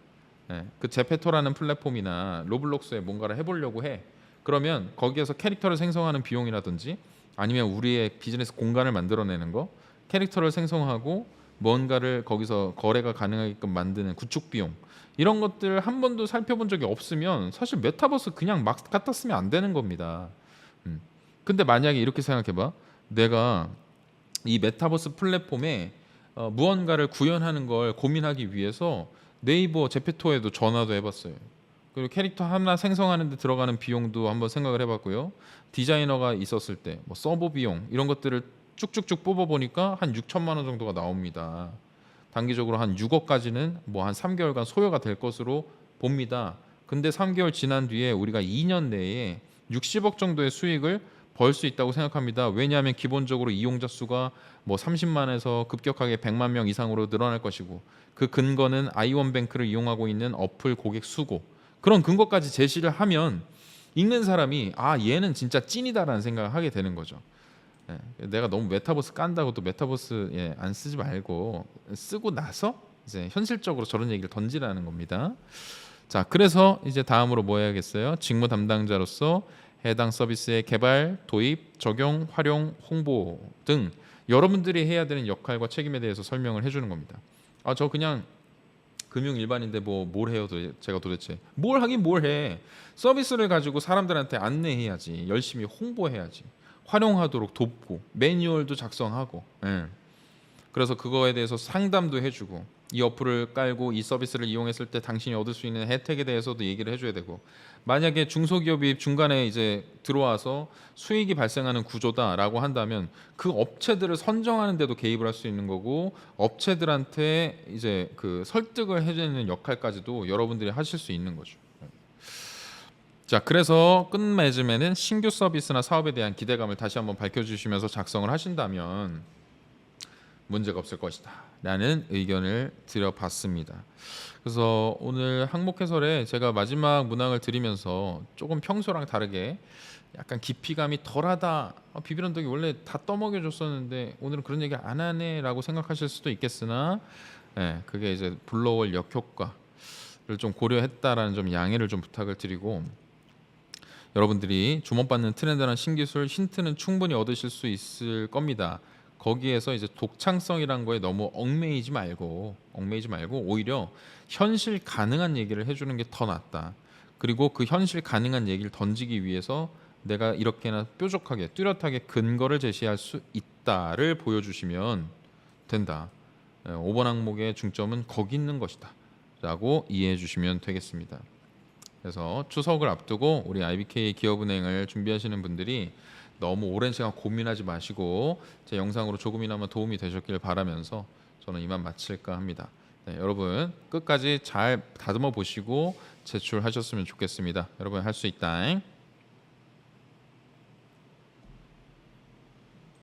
예, 그 제페토라는 플랫폼이나 로블록스에 뭔가를 해보려고 해. 그러면 거기에서 캐릭터를 생성하는 비용이라든지 아니면 우리의 비즈니스 공간을 만들어내는 거, 캐릭터를 생성하고 뭔가를 거기서 거래가 가능하게끔 만드는 구축 비용, 이런 것들 한 번도 살펴본 적이 없으면 사실 메타버스 그냥 막 갖다 쓰면 안 되는 겁니다. 음. 근데 만약에 이렇게 생각해봐. 내가 이 메타버스 플랫폼에 무언가를 구현하는 걸 고민하기 위해서 네이버 제페토에도 전화도 해봤어요. 그리고 캐릭터 하나 생성하는 데 들어가는 비용도 한번 생각을 해봤고요. 디자이너가 있었을 때 뭐 서버 비용 이런 것들을 쭉쭉쭉 뽑아보니까 한 6천만 원 정도가 나옵니다. 단기적으로 한 6억까지는 뭐 한 3개월간 소요가 될 것으로 봅니다. 근데 3개월 지난 뒤에 우리가 2년 내에 60억 정도의 수익을 벌 수 있다고 생각합니다. 왜냐하면 기본적으로 이용자 수가 뭐 30만에서 급격하게 100만 명 이상으로 늘어날 것이고, 그 근거는 아이원뱅크를 이용하고 있는 어플 고객 수고, 그런 근거까지 제시를 하면 읽는 사람이 아 얘는 진짜 찐이다라는 생각을 하게 되는 거죠. 예, 내가 너무 메타버스 깐다고 또 메타버스 안 쓰지 말고 쓰고 나서 이제 현실적으로 저런 얘기를 던지라는 겁니다. 자, 그래서 이제 다음으로 뭐 해야겠어요? 직무 담당자로서 해당 서비스의 개발, 도입, 적용, 활용, 홍보 등 여러분들이 해야 되는 역할과 책임에 대해서 설명을 해주는 겁니다. 아, 저 그냥 금융 일반인데 뭐 뭘 해요? 제가 도대체 뭘 하긴 뭘 해? 서비스를 가지고 사람들한테 안내해야지, 열심히 홍보해야지, 활용하도록 돕고 매뉴얼도 작성하고, 그래서 그거에 대해서 상담도 해주고, 이 어플을 깔고 이 서비스를 이용했을 때 당신이 얻을 수 있는 혜택에 대해서도 얘기를 해줘야 되고, 만약에 중소기업이 중간에 이제 들어와서 수익이 발생하는 구조다라고 한다면 그 업체들을 선정하는 데도 개입을 할 수 있는 거고, 업체들한테 이제 그 설득을 해주는 역할까지도 여러분들이 하실 수 있는 거죠. 자, 그래서 끝맺음에는 신규 서비스나 사업에 대한 기대감을 다시 한번 밝혀주시면서 작성을 하신다면 문제가 없을 것이다 라는 의견을 드려봤습니다. 그래서 오늘 항목 해설에 제가 마지막 문항을 드리면서 조금 평소랑 다르게 약간 깊이감이 덜하다, 비비런덕이 원래 다 떠먹여줬었는데 오늘은 그런 얘기 안 하네 라고 생각하실 수도 있겠으나, 그게 이제 불러올 역효과를 좀 고려했다라는 좀 양해를 좀 부탁을 드리고, 여러분들이 주목받는 트렌드나 신기술 힌트는 충분히 얻으실 수 있을 겁니다. 거기에서 이제 독창성이란 거에 너무 얽매이지 말고 오히려 현실 가능한 얘기를 해주는 게 더 낫다. 그리고 그 현실 가능한 얘기를 던지기 위해서 내가 이렇게나 뾰족하게 뚜렷하게 근거를 제시할 수 있다를 보여주시면 된다. 5번 항목의 중점은 거기 있는 것이다 라고 이해해 주시면 되겠습니다. 그래서 추석을 앞두고 우리 IBK 기업은행을 준비하시는 분들이 너무 오랜 시간 고민하지 마시고 제 영상으로 조금이나마 도움이 되셨길 바라면서 저는 이만 마칠까 합니다. 여러분 끝까지 잘 다듬어 보시고 제출하셨으면 좋겠습니다. 여러분 할 수 있다.